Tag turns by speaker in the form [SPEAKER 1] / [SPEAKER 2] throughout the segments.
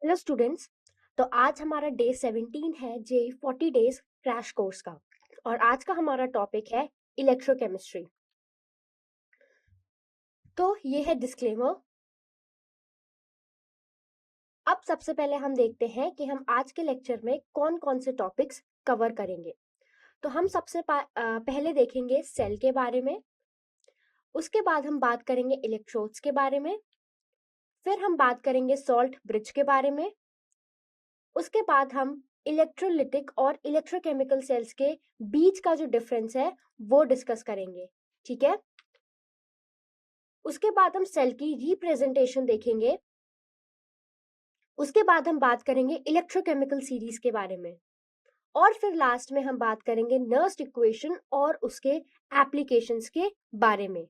[SPEAKER 1] Hello students. तो आज हमारा डे 17 है जे 40 डेज क्रैश कोर्स का। और आज का हमारा टॉपिक है इलेक्ट्रोकेमिस्ट्री। तो ये है डिस्क्लेमर। अब सबसे पहले हम देखते हैं कि हम आज के लेक्चर में कौन कौन से टॉपिक्स कवर करेंगे। तो हम पहले देखेंगे सेल के बारे में, उसके बाद हम बात करेंगे इलेक्ट्रोड्स के बारे में, फिर हम बात करेंगे सॉल्ट ब्रिज के बारे में, उसके बाद हम इलेक्ट्रोलिटिक और इलेक्ट्रोकेमिकल सेल्स के बीच का जो डिफरेंस है वो डिस्कस करेंगे। ठीक है। उसके बाद हम सेल की रिप्रेजेंटेशन देखेंगे। उसके बाद हम बात करेंगे इलेक्ट्रोकेमिकल सीरीज के बारे में, और फिर लास्ट में हम बात करेंगे नर्स्ट इक्वेशन और उसके एप्लीकेशंस के बारे में।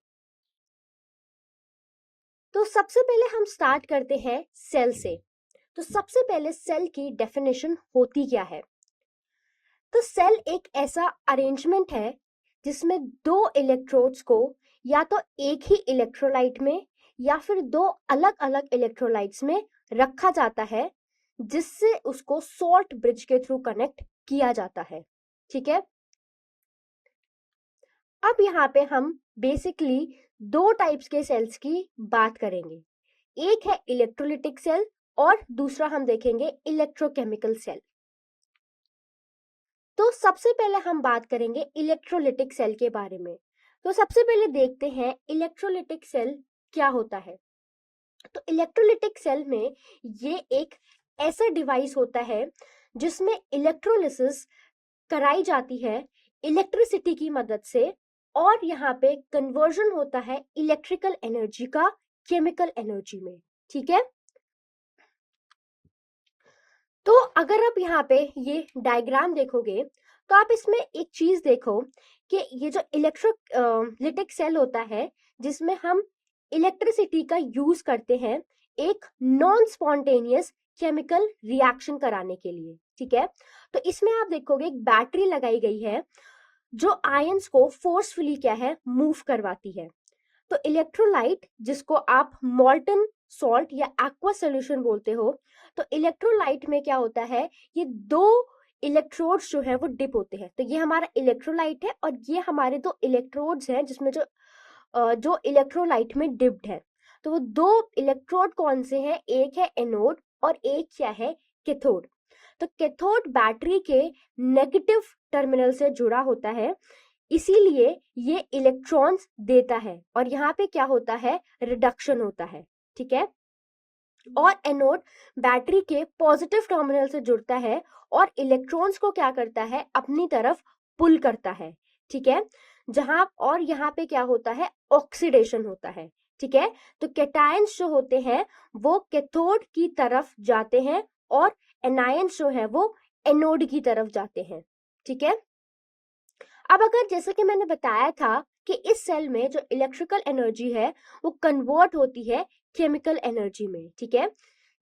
[SPEAKER 1] तो सबसे पहले हम स्टार्ट करते हैं सेल से। तो सबसे पहले सेल की डेफिनेशन होती क्या है। तो सेल एक ऐसा अरेंजमेंट है जिसमें दो इलेक्ट्रोड्स को या तो एक ही इलेक्ट्रोलाइट में या फिर दो अलग अलग इलेक्ट्रोलाइट्स में रखा जाता है, जिससे उसको सॉल्ट ब्रिज के थ्रू कनेक्ट किया जाता है। ठीक है। अब यहाँ पे हम बेसिकली दो टाइप्स के सेल्स की बात करेंगे। एक है इलेक्ट्रोलिटिक सेल और दूसरा हम देखेंगे इलेक्ट्रोकेमिकल सेल। तो सबसे पहले हम बात करेंगे इलेक्ट्रोलिटिक सेल के बारे में। तो सबसे पहले देखते हैं इलेक्ट्रोलिटिक सेल क्या होता है। तो इलेक्ट्रोलिटिक सेल में ये एक ऐसा डिवाइस होता है जिसमें इलेक्ट्रोलिसिस कराई जाती है इलेक्ट्रिसिटी की मदद से, और यहाँ पे कन्वर्जन होता है इलेक्ट्रिकल एनर्जी का केमिकल एनर्जी में। ठीक है। तो अगर आप यहाँ पे ये डायग्राम देखोगे तो आप इसमें एक चीज देखो कि ये जो इलेक्ट्रोलिटिक सेल होता है जिसमें हम इलेक्ट्रिसिटी का यूज करते हैं एक नॉन स्पॉन्टेनियस केमिकल रिएक्शन कराने के लिए। ठीक है। तो इसमें आप देखोगे एक बैटरी लगाई गई है जो आयंस को फोर्सफुली क्या है मूव करवाती है। तो इलेक्ट्रोलाइट जिसको आप मॉल्टन सॉल्ट या एक्वा सोल्यूशन बोलते हो, तो इलेक्ट्रोलाइट में क्या होता है, ये दो इलेक्ट्रोड्स जो है वो डिप होते हैं। तो ये हमारा इलेक्ट्रोलाइट है और ये हमारे दो इलेक्ट्रोड्स हैं जिसमें जो इलेक्ट्रोलाइट में डिप्ड है। तो वो दो इलेक्ट्रोड कौन से हैं, एक है एनोड और एक क्या है कैथोड। तो कैथोड बैटरी के नेगेटिव टर्मिनल से जुड़ा होता है, इसीलिए ये इलेक्ट्रॉन्स देता है, और यहाँ पे क्या होता है, रिडक्शन होता है। ठीक है। और एनोड बैटरी के पॉजिटिव टर्मिनल से जुड़ता है और इलेक्ट्रॉन्स को क्या करता है, अपनी तरफ पुल करता है। ठीक है। जहां और यहाँ पे क्या होता है, ऑक्सीडेशन होता है। ठीक है। तो कैटायंस जो होते हैं वो कैथोड की तरफ जाते हैं और एनायंस जो है वो एनोड की तरफ जाते हैं। ठीक है। अब अगर जैसे कि मैंने बताया था कि इस सेल में जो इलेक्ट्रिकल एनर्जी है वो कन्वर्ट होती है केमिकल एनर्जी में। ठीक है।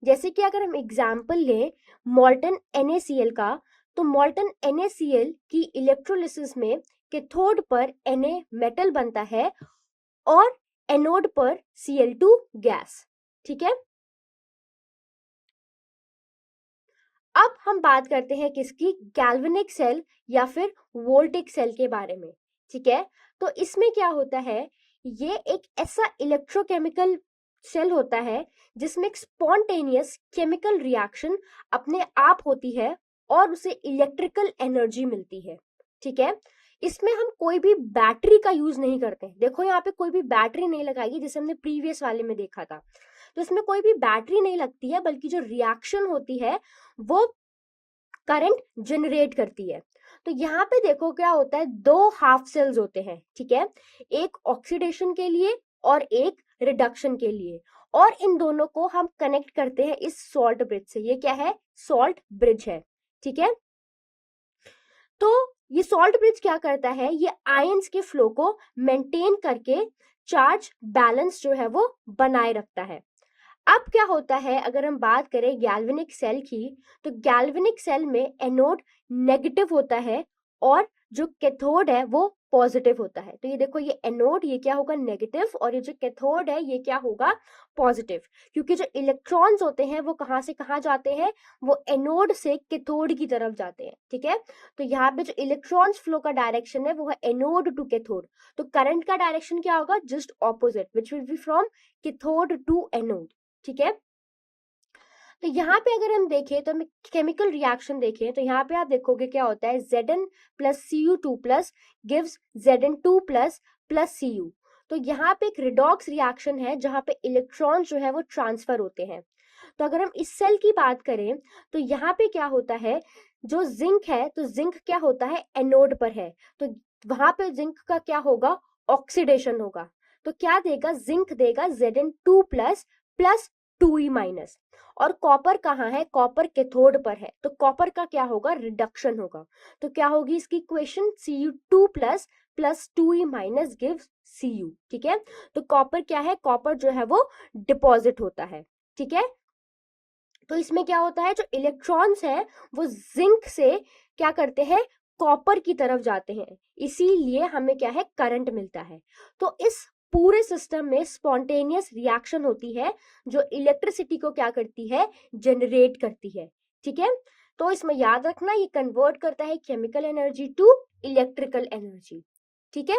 [SPEAKER 1] जैसे कि अगर हम एग्जाम्पल लें मॉल्टन NaCl का, तो मॉल्टन NaCl की इलेक्ट्रोलिसिस में कैथोड पर Na मेटल बनता है और एनोड पर Cl2 गैस। ठीक है। अब हम बात करते हैं किसकी, गैल्वेनिक सेल या फिर वोल्टिक सेल के बारे में। ठीक है। तो इसमें क्या होता है, ये एक ऐसा इलेक्ट्रोकेमिकल सेल होता है जिसमें एक स्पॉन्टेनियस केमिकल रिएक्शन अपने आप होती है और उसे इलेक्ट्रिकल एनर्जी मिलती है। ठीक है। इसमें हम कोई भी बैटरी का यूज नहीं करते। देखो यहाँ पे कोई भी बैटरी नहीं लगाई है, जैसे हमने प्रीवियस वाले में देखा था। तो इसमें कोई भी बैटरी नहीं लगती है, बल्कि जो रिएक्शन होती है वो करंट जनरेट करती है। तो यहाँ पे देखो क्या होता है, दो हाफ सेल्स होते हैं। ठीक है। एक ऑक्सीडेशन के लिए और एक रिडक्शन के लिए, और इन दोनों को हम कनेक्ट करते हैं इस सॉल्ट ब्रिज से। ये क्या है, सॉल्ट ब्रिज है। ठीक है। तो ये सॉल्ट ब्रिज क्या करता है, ये आयंस के फ्लो को मेंटेन करके चार्ज बैलेंस जो है वो बनाए रखता है। अब क्या होता है, अगर हम बात करें गैल्वेनिक सेल की, तो गैल्वेनिक सेल में एनोड नेगेटिव होता है और जो कैथोड है वो पॉजिटिव होता है। तो ये देखो, ये एनोड, ये क्या होगा नेगेटिव, और ये जो कैथोड है ये क्या होगा पॉजिटिव, क्योंकि जो इलेक्ट्रॉन्स होते हैं वो कहाँ से कहाँ जाते हैं, वो एनोड से कैथोड की तरफ जाते हैं। ठीक है, तो यहाँ पे जो इलेक्ट्रॉन्स फ्लो का डायरेक्शन है वो है एनोड टू कैथोड। तो करंट का डायरेक्शन क्या होगा, just opposite, which will be from cathode to anode. ठीक है, तो यहाँ पे अगर हम देखें तो हम केमिकल रिएक्शन देखें तो यहाँ पे आप देखोगे क्या होता है, Zn plus Cu2 plus gives Zn2 plus plus Cu। तो यहाँ पे एक रिडॉक्स रिएक्शन है जहाँ पे इलेक्ट्रॉन जो है वो ट्रांसफर होते हैं। तो अगर हम इस सेल की बात करें तो यहाँ पे क्या होता है, जो जिंक है, तो जिंक क्या होता है एनोड पर है, तो वहां पे जिंक का क्या होगा, ऑक्सीडेशन होगा। तो क्या देगा, जिंक देगा Zn2 plus plus 2e minus. और कॉपर कहाँ है, कॉपर कैथोड पर है, तो कॉपर का क्या होगा, रिडक्शन होगा। तो क्या होगी इसकी equation, Cu2 plus plus 2e minus gives Cu। ठीक है, तो कॉपर क्या है, कॉपर जो है वो डिपॉजिट होता है। ठीक है, तो इसमें क्या होता है, जो इलेक्ट्रॉन्स हैं वो जिंक से क्या करते हैं, कॉपर की तरफ जाते हैं, इसीलिए हमें क्या है, करंट मिलता है। तो इस पूरे सिस्टम में स्पॉन्टेनियस रिएक्शन होती है जो इलेक्ट्रिसिटी को क्या करती है, जनरेट करती है। ठीक है, तो इसमें याद रखना ये कन्वर्ट करता है chemical energy to electrical energy. ठीक है,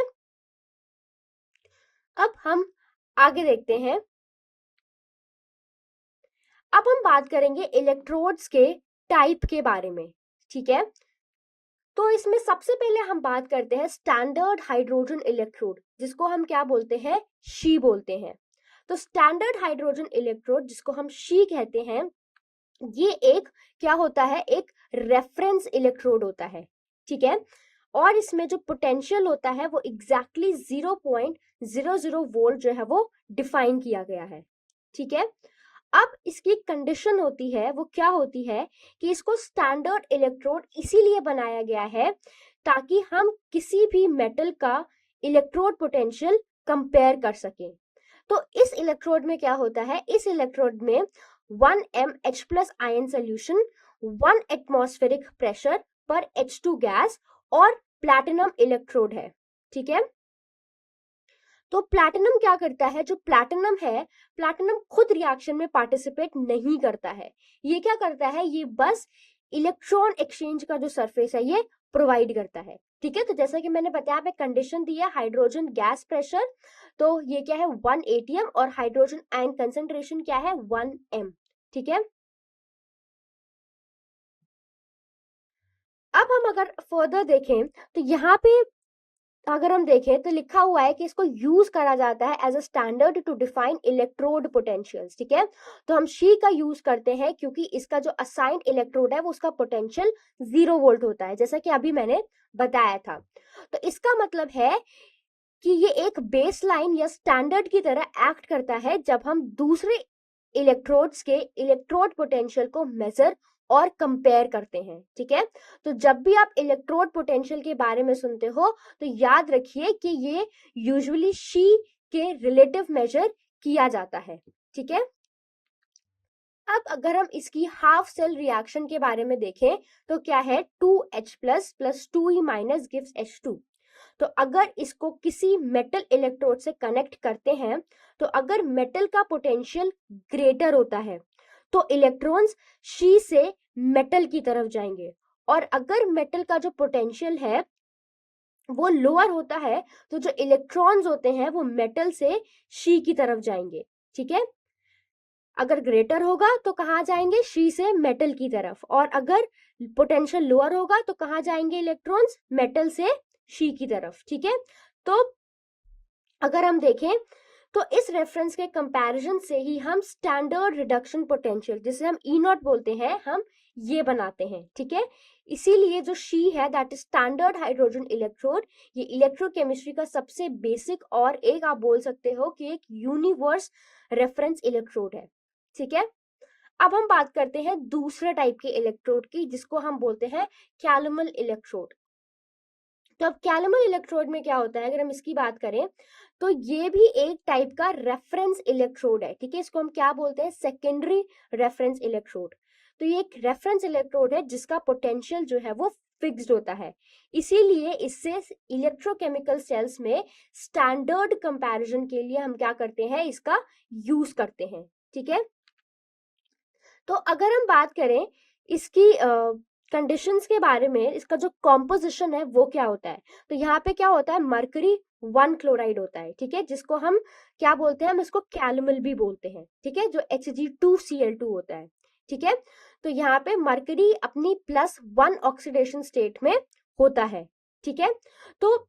[SPEAKER 1] अब हम आगे देखते हैं। अब हम बात करेंगे इलेक्ट्रोड्स के टाइप के बारे में। ठीक है, तो इसमें सबसे पहले हम बात करते हैं स्टैंडर्ड हाइड्रोजन इलेक्ट्रोड, जिसको हम क्या बोलते हैं, शी बोलते हैं। तो स्टैंडर्ड हाइड्रोजन इलेक्ट्रोड जिसको हम शी कहते हैं, ये एक क्या होता है, एक रेफरेंस इलेक्ट्रोड होता है। ठीक है, और इसमें जो पोटेंशियल होता है वो एग्जैक्टली 0.00 वोल्ट जो है वो डिफाइन किया गया है। ठीक है, अब इसकी कंडीशन होती है, वो क्या होती है कि इसको स्टैंडर्ड इलेक्ट्रोड इसीलिए बनाया गया है ताकि हम किसी भी मेटल का इलेक्ट्रोड पोटेंशियल कंपेयर कर सकें। तो इस इलेक्ट्रोड में क्या होता है, इस इलेक्ट्रोड में 1 mH plus ion solution, 1 atmospheric pressure पर H2 गैस और प्लैटिनम इलेक्ट्रोड है। ठीक है, तो प्लैटिनम क्या करता है, जो प्लैटिनम है, प्लैटिनम खुद रिएक्शन में पार्टिसिपेट नहीं करता है। ये क्या करता है, ये बस इलेक्ट्रॉन एक्सचेंज का जो सरफेस है ये प्रोवाइड करता है। ठीक है, तो जैसा कि मैंने बताया, पे कंडीशन दी है हाइड्रोजन गैस प्रेशर, तो ये क्या है 1 atm, और हाइड्रोजन आयन कंसेंट्रेशन क्या है 1 m। ठीक है, अब हम अगर फर्दर देखें तो यहाँ पे अगर हम देखें तो लिखा हुआ है कि इसको यूज करा जाता है as a standard to define electrode potentials. ठीक है, तो हम शी का यूज करते हैं क्योंकि इसका जो असाइंड इलेक्ट्रोड है वो उसका पोटेंशियल 0 वोल्ट होता है, जैसा कि अभी मैंने बताया था। तो इसका मतलब है कि ये एक बेस लाइन या स्टैंडर्ड की तरह एक्ट करता है जब हम दूसरे इलेक्ट्रोड्स के इलेक्ट्रोड पोटेंशियल को मेजर और कंपेयर करते हैं। ठीक है, तो जब भी आप इलेक्ट्रोड पोटेंशियल के बारे में सुनते हो तो याद रखिए कि ये यूजुअली शी के रिलेटिव मेजर किया जाता है। ठीक है, अब अगर हम इसकी हाफ सेल रिएक्शन के बारे में देखें तो क्या है, 2H plus plus 2E minus gives H2। तो अगर इसको किसी मेटल इलेक्ट्रोड से कनेक्ट करते हैं तो अगर मेटल का पोटेंशियल ग्रेटर होता है तो इलेक्ट्रॉन्स शी से मेटल की तरफ जाएंगे, और अगर मेटल का जो पोटेंशियल है वो लोअर होता है तो जो इलेक्ट्रॉन्स होते हैं वो मेटल से शी की तरफ जाएंगे। ठीक है, अगर ग्रेटर होगा तो कहाँ जाएंगे, शी से मेटल की तरफ, और अगर पोटेंशियल लोअर होगा तो कहाँ जाएंगे इलेक्ट्रॉन्स, मेटल से शी की तरफ। ठीक है, तो अगर हम देखें तो इस रेफरेंस के कंपैरिजन से ही हम स्टैंडर्ड रिडक्शन पोटेंशियल, जिसे हम ई नॉट बोलते हैं, हम ये बनाते हैं। ठीक है, इसीलिए जो शी है that is standard hydrogen electrode, ये इलेक्ट्रोकेमिस्ट्री का सबसे बेसिक और एक आप बोल सकते हो कि एक यूनिवर्स रेफरेंस इलेक्ट्रोड है। ठीक है, अब हम बात करते हैं दूसरे टाइप के इलेक्ट्रोड की, जिसको हम बोलते हैं कैलुमल इलेक्ट्रोड। तो अब कैलुमल इलेक्ट्रोड में क्या होता है, अगर हम इसकी बात करें तो ये भी एक टाइप का रेफरेंस इलेक्ट्रोड है। ठीक है, इसको हम क्या बोलते हैं, सेकेंडरी रेफरेंस इलेक्ट्रोड। तो ये एक रेफरेंस इलेक्ट्रोड है जिसका पोटेंशियल जो है वो फिक्स्ड होता है, इसीलिए इससे इलेक्ट्रोकेमिकल सेल्स में स्टैंडर्ड कंपैरिजन के लिए हम क्या करते हैं, इसका यूज करते हैं। ठीक है, तो अगर हम बात करें इसकी कंडीशंस के बारे में, इसका जो कॉम्पोजिशन है वो क्या होता है, तो यहाँ पे क्या होता है, मरकरी 1 क्लोराइड होता है। ठीक है, जिसको हम क्या बोलते हैं, हम इसको कैलमल भी बोलते हैं। ठीक है, जो Hg2Cl2 होता है। ठीक है, तो यहाँ पे मरकरी अपनी +1 ऑक्सीडेशन स्टेट में होता है। ठीक है, तो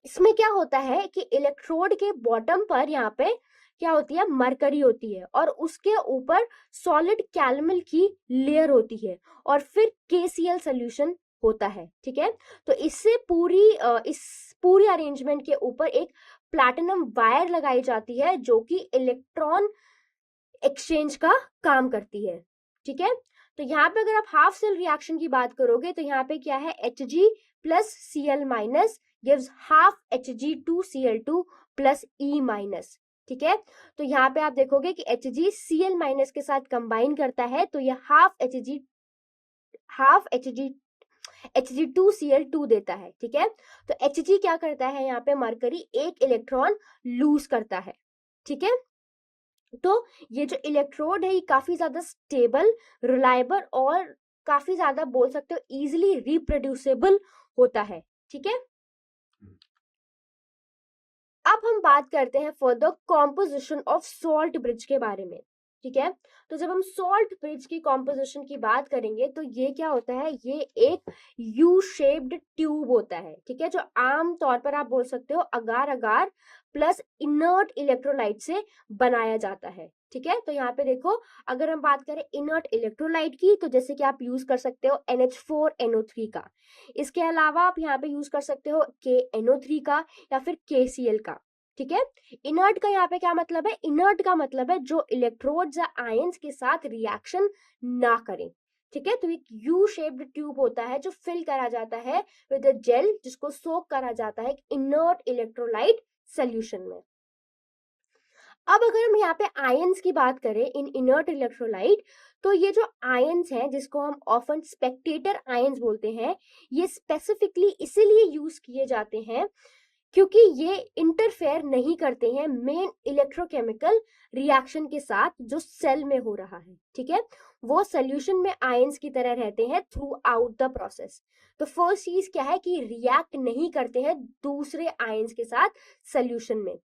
[SPEAKER 1] इसमें क्या होता है कि इलेक्ट्रोड के बॉटम पर यहाँ पे क्या होती है, मरकरी होती है, और उसके ऊपर सॉलिड कैलमल की लेयर होती है, और फिर KCl सोल्यूशन होता है। ठीक है, तो इससे इस पूरी अरेंजमेंट के ऊपर एक प्लैटिनम वायर लगाई जाती है जो कि इलेक्ट्रॉन एक्सचेंज का काम करती है। ठीक है, तो यहाँ पे अगर आप हाफ सेल रिएक्शन की बात करोगे तो यहाँ पे क्या है, Hg plus Cl minus gives half Hg2Cl2 plus E minus. ठीक है, तो यहाँ पे आप देखोगे कि Hg Cl माइनस के साथ कंबाइन करता है, तो ये हाफ Hg2Cl2 देता है। ठीक है, तो Hg क्या करता है, यहाँ पे मरकरी एक इलेक्ट्रॉन लूज करता है। ठीक है, तो ये जो इलेक्ट्रोड है ये काफी ज्यादा स्टेबल, रिलायबल और काफी ज्यादा बोल सकते हो इजीली रिप्रोड्यूसेबल होता है। ठीक है, अब हम बात करते हैं further composition of salt bridge के बारे में। ठीक है, तो जब हम सॉल्ट ब्रिज की कॉम्पोजिशन की बात करेंगे तो ये क्या होता है, ये एक यू शेप्ड ट्यूब होता है। ठीक है, जो आम तौर पर आप बोल सकते हो अगार अगार प्लस इनर्ट इलेक्ट्रोलाइट से बनाया जाता है। ठीक है, तो यहाँ पे देखो, अगर हम बात करें इनर्ट इलेक्ट्रोलाइट की, तो जैसे कि आप यूज कर सकते हो NH4NO3 का, इसके अलावा आप यहाँ पे यूज कर सकते हो KNO3 का या फिर KCl का। ठीक है, इनर्ट का यहाँ पे क्या मतलब है, इनर्ट का मतलब है जो इलेक्ट्रोड्स या आयंस के साथ रिएक्शन ना करें। ठीक है, तो एक यू शेप्ड ट्यूब होता है जो फिल करा जाता है विद अ जेल, जिसको सोक करा जाता है इनर्ट इलेक्ट्रोलाइट सॉल्यूशन में। अब अगर हम यहाँ पे आयंस की बात करें इन इनर्ट इलेक्ट्रोलाइट, तो ये जो आयंस हैं जिसको हम ऑफन स्पेक्टेटर आयंस बोलते हैं, ये स्पेसिफिकली इसीलिए यूज किए जाते हैं क्योंकि ये इंटरफेयर नहीं करते हैं मेन इलेक्ट्रोकेमिकल रिएक्शन के साथ जो सेल में हो रहा है। ठीक है, वो सोल्यूशन में आयंस की तरह रहते हैं थ्रू आउट द प्रोसेस। तो फर्स्ट चीज क्या है कि रिएक्ट नहीं करते हैं दूसरे आयंस के साथ सोल्यूशन में।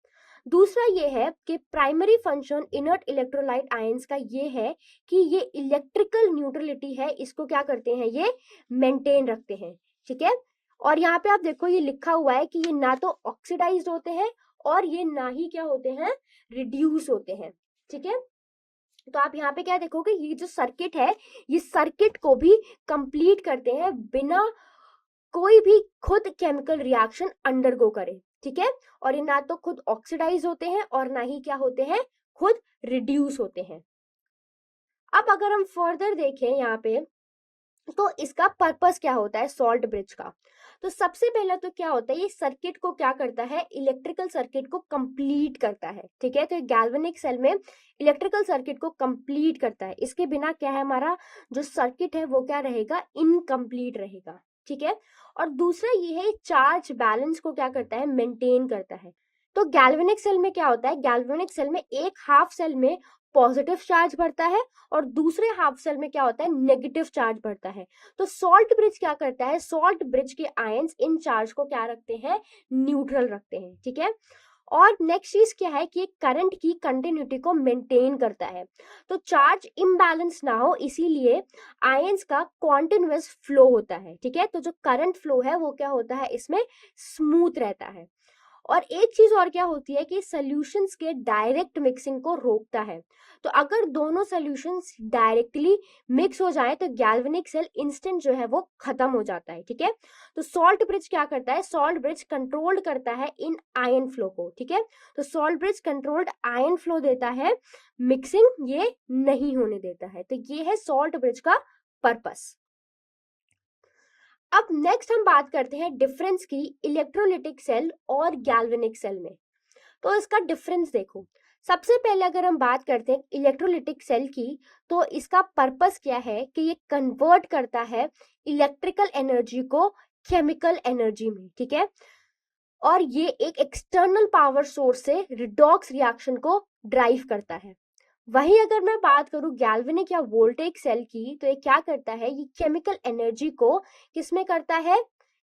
[SPEAKER 1] दूसरा ये है कि primary function inert electrolyte ions का ये है कि ये इलेक्ट्रिकल न्यूट्रलिटी है, इसको क्या करते हैं, ये मेंटेन रखते हैं। ठीक है, और यहाँ पे आप देखो ये लिखा हुआ है कि ये ना तो ऑक्सीडाइज्ड होते हैं और ये ना ही क्या होते हैं, रिड्यूस होते हैं। ठीक है, तो आप यहाँ पे क्या देखोगे, ये जो सर्किट है ये सर्किट को भी कंप्लीट करते हैं बिना कोई भी खुद केमिकल रिएक्शन अंडरगो करे। ठीक है, और ये ना तो खुद ऑक्सीडाइज होते हैं और ना ही क्या होते हैं, खुद रिड्यूस होते हैं। अब अगर हम फर्दर देखें यहाँ पे, तो इसका पर्पस क्या होता है सॉल्ट ब्रिज का, तो सबसे पहला तो क्या होता है, ये सर्किट को क्या करता है, इलेक्ट्रिकल सर्किट को कंप्लीट करता है। ठीक है, तो गैल्वेनिक सेल में इलेक्ट्रिकल सर्किट को कंप्लीट करता है, इसके बिना क्या है, हमारा जो सर्किट है वो क्या रहेगा, इनकम्प्लीट रहेगा। ठीक है, और दूसरा ये है चार्ज बैलेंस को क्या करता है, मेंटेन करता है। तो गैल्वेनिक सेल में क्या होता है, गैल्वेनिक सेल में एक हाफ सेल में पॉजिटिव चार्ज बढ़ता है और दूसरे हाफ सेल में क्या होता है, नेगेटिव चार्ज बढ़ता है। तो सॉल्ट ब्रिज क्या करता है, सॉल्ट ब्रिज के आयंस इन चार्ज को क्या रखते हैं, न्यूट्रल रखते हैं। ठीक है, और नेक्स्ट चीज क्या है कि करंट की कंटिन्यूटी को मेंटेन करता है, तो चार्ज इम्बैलेंस ना हो इसीलिए आयंस का कॉन्टिन्यूअस फ्लो होता है। ठीक है, तो जो करंट फ्लो है वो क्या होता है, इसमें स्मूथ रहता है। और एक चीज और क्या होती है कि सॉल्यूशंस के डायरेक्ट मिक्सिंग को रोकता है, तो अगर दोनों सॉल्यूशंस डायरेक्टली मिक्स हो जाए तो गैल्वेनिक सेल इंस्टेंट जो है वो खत्म हो जाता है। ठीक है, तो सॉल्ट ब्रिज क्या करता है, सॉल्ट ब्रिज कंट्रोल करता है इन आयन फ्लो को। ठीक है, तो salt bridge controlled ion flow देता है, मिक्सिंग ये नहीं होने देता है। तो ये है सॉल्ट ब्रिज का पर्पस। अब नेक्स्ट हम बात करते हैं डिफरेंस की इलेक्ट्रोलिटिक सेल और गैल्वेनिक सेल में। तो इसका डिफरेंस देखो, सबसे पहले अगर हम बात करते हैं इलेक्ट्रोलिटिक सेल की, तो इसका पर्पस क्या है कि ये कन्वर्ट करता है इलेक्ट्रिकल एनर्जी को केमिकल एनर्जी में, ठीक है, और ये एक एक्सटर्नल पावर सोर्स से रिडॉक्स रिएक्शन को ड्राइव करता है। वहीं अगर मैं बात करूं गैल्वेनिक या वोल्टेइक सेल की, तो ये क्या करता है, ये केमिकल एनर्जी को किसमें करता है,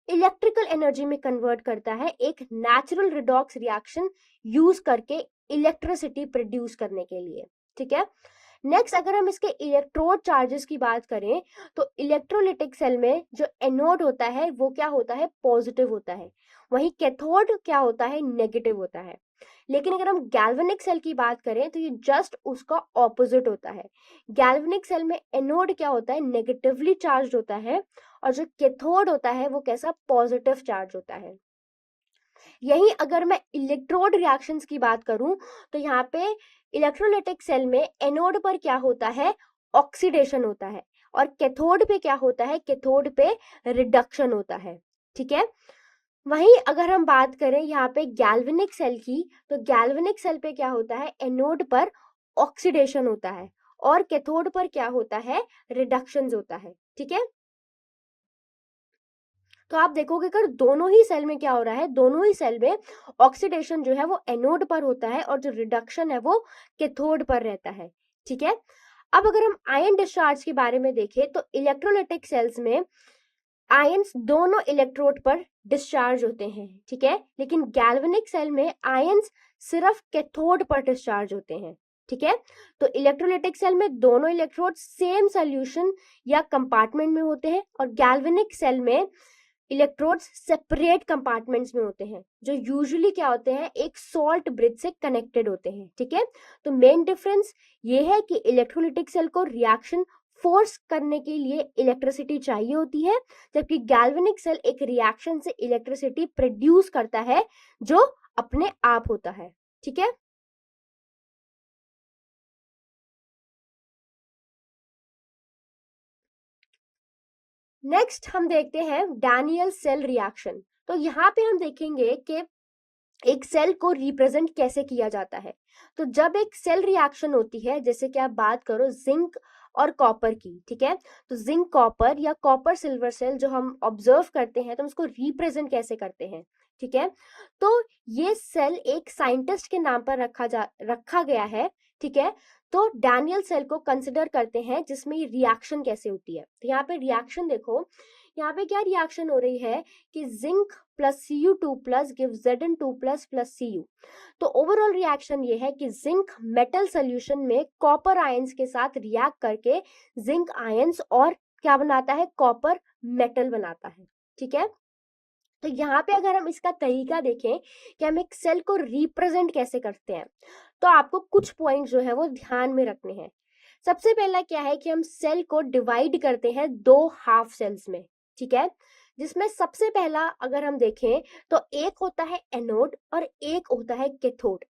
[SPEAKER 1] इलेक्ट्रिकल एनर्जी में कन्वर्ट करता है, एक नेचुरल रिडॉक्स रिएक्शन यूज करके इलेक्ट्रिसिटी प्रोड्यूस करने के लिए, ठीक है। नेक्स्ट अगर हम इसके इलेक्ट्रोड चार्जेस की बात करें, तो इलेक्ट्रोलिटिक सेल में जो एनोड होता है वो क्या होता है, पॉजिटिव होता है, वहीं कैथोड क्या होता है, नेगेटिव होता है। लेकिन अगर हम गैल्वेनिक सेल की बात करें तो ये जस्ट उसका ऑपोजिट होता है। गैल्वेनिक सेल में एनोड क्या होता है, नेगेटिवली चार्ज होता है, और जो कैथोड होता है वो कैसा, पॉजिटिव चार्ज होता है। यही अगर मैं इलेक्ट्रोड रिएक्शंस की बात करूं, तो यहाँ पे इलेक्ट्रोलिटिक सेल में एनोड पर क्या होता है, ऑक्सीडेशन होता है, और कैथोड पे क्या होता है, कैथोड पे रिडक्शन होता है, ठीक है। वहीं अगर हम बात करें यहाँ पे गैल्वेनिक सेल की, तो गैल्वेनिक सेल पे क्या होता है, एनोड पर ऑक्सीडेशन होता है, और कैथोड पर क्या होता है, रिडक्शन होता है, ठीक है। तो आप देखोगे अगर दोनों ही सेल में क्या हो रहा है, दोनों ही सेल में ऑक्सीडेशन जो है वो एनोड पर होता है, और जो रिडक्शन है वो कैथोड पर रहता है, ठीक है। अब अगर हम आयन डिस्चार्ज के बारे में देखें, तो इलेक्ट्रोलाइटिक सेल्स में आयंस दोनों इलेक्ट्रोड पर डिस्चार्ज होते हैं, ठीक है, लेकिन गैल्वेनिक सेल में आयंस सिर्फ कैथोड पर डिस्चार्ज होते हैं, ठीक है। तो इलेक्ट्रोलिटिक सेल में दोनों इलेक्ट्रोड सेम सॉल्यूशन या कंपार्टमेंट में होते हैं, और गैल्वेनिक सेल में इलेक्ट्रोड्स सेपरेट कंपार्टमेंट्स में होते हैं, जो यूजुअली क्या होते हैं, एक सॉल्ट ब्रिज से कनेक्टेड होते हैं, ठीक है। तो मेन डिफरेंस ये है कि इलेक्ट्रोलिटिक सेल को रिएक्शन फोर्स करने के लिए इलेक्ट्रिसिटी चाहिए होती है, जबकि गैल्वेनिक सेल एक रिएक्शन से इलेक्ट्रिसिटी प्रोड्यूस करता है जो अपने आप होता है, ठीक है। नेक्स्ट हम देखते हैं डैनियल सेल रिएक्शन। तो यहाँ पे हम देखेंगे कि एक सेल को रिप्रेजेंट कैसे किया जाता है। तो जब एक सेल रिएक्शन होती है, जैसे कि आप बात करो जिंक और कॉपर की, ठीक है, तो जिंक कॉपर या कॉपर सिल्वर सेल जो हम ऑब्जर्व करते हैं, तो हम उसको रिप्रेजेंट कैसे करते हैं, ठीक है। तो ये सेल एक साइंटिस्ट के नाम पर रखा गया है, ठीक है। तो डैनियल सेल को कंसिडर करते हैं जिसमें ये रिएक्शन कैसे होती है। तो यहाँ पे रिएक्शन देखो, यहाँ पे क्या रिएक्शन हो रही है कि zinc plus Cu2 plus give Zn2 plus plus Cu। तो ओवरऑल रिएक्शन ये है कि जिंक मेटल सोल्यूशन में कॉपर आयंस के साथ रिएक्ट करके जिंक आयंस और क्या बनाता है, कॉपर मेटल बनाता है, ठीक है। तो यहाँ पे अगर हम इसका तरीका देखें कि हम एक सेल को रिप्रेजेंट कैसे करते हैं, तो आपको कुछ पॉइंट जो है वो ध्यान में रखने हैं। सबसे पहला क्या है कि हम सेल को डिवाइड करते हैं दो हाफ सेल्स में, ठीक है, जिसमें सबसे पहला अगर हम देखें तो एक होता है एनोड और एक होता है कैथोड।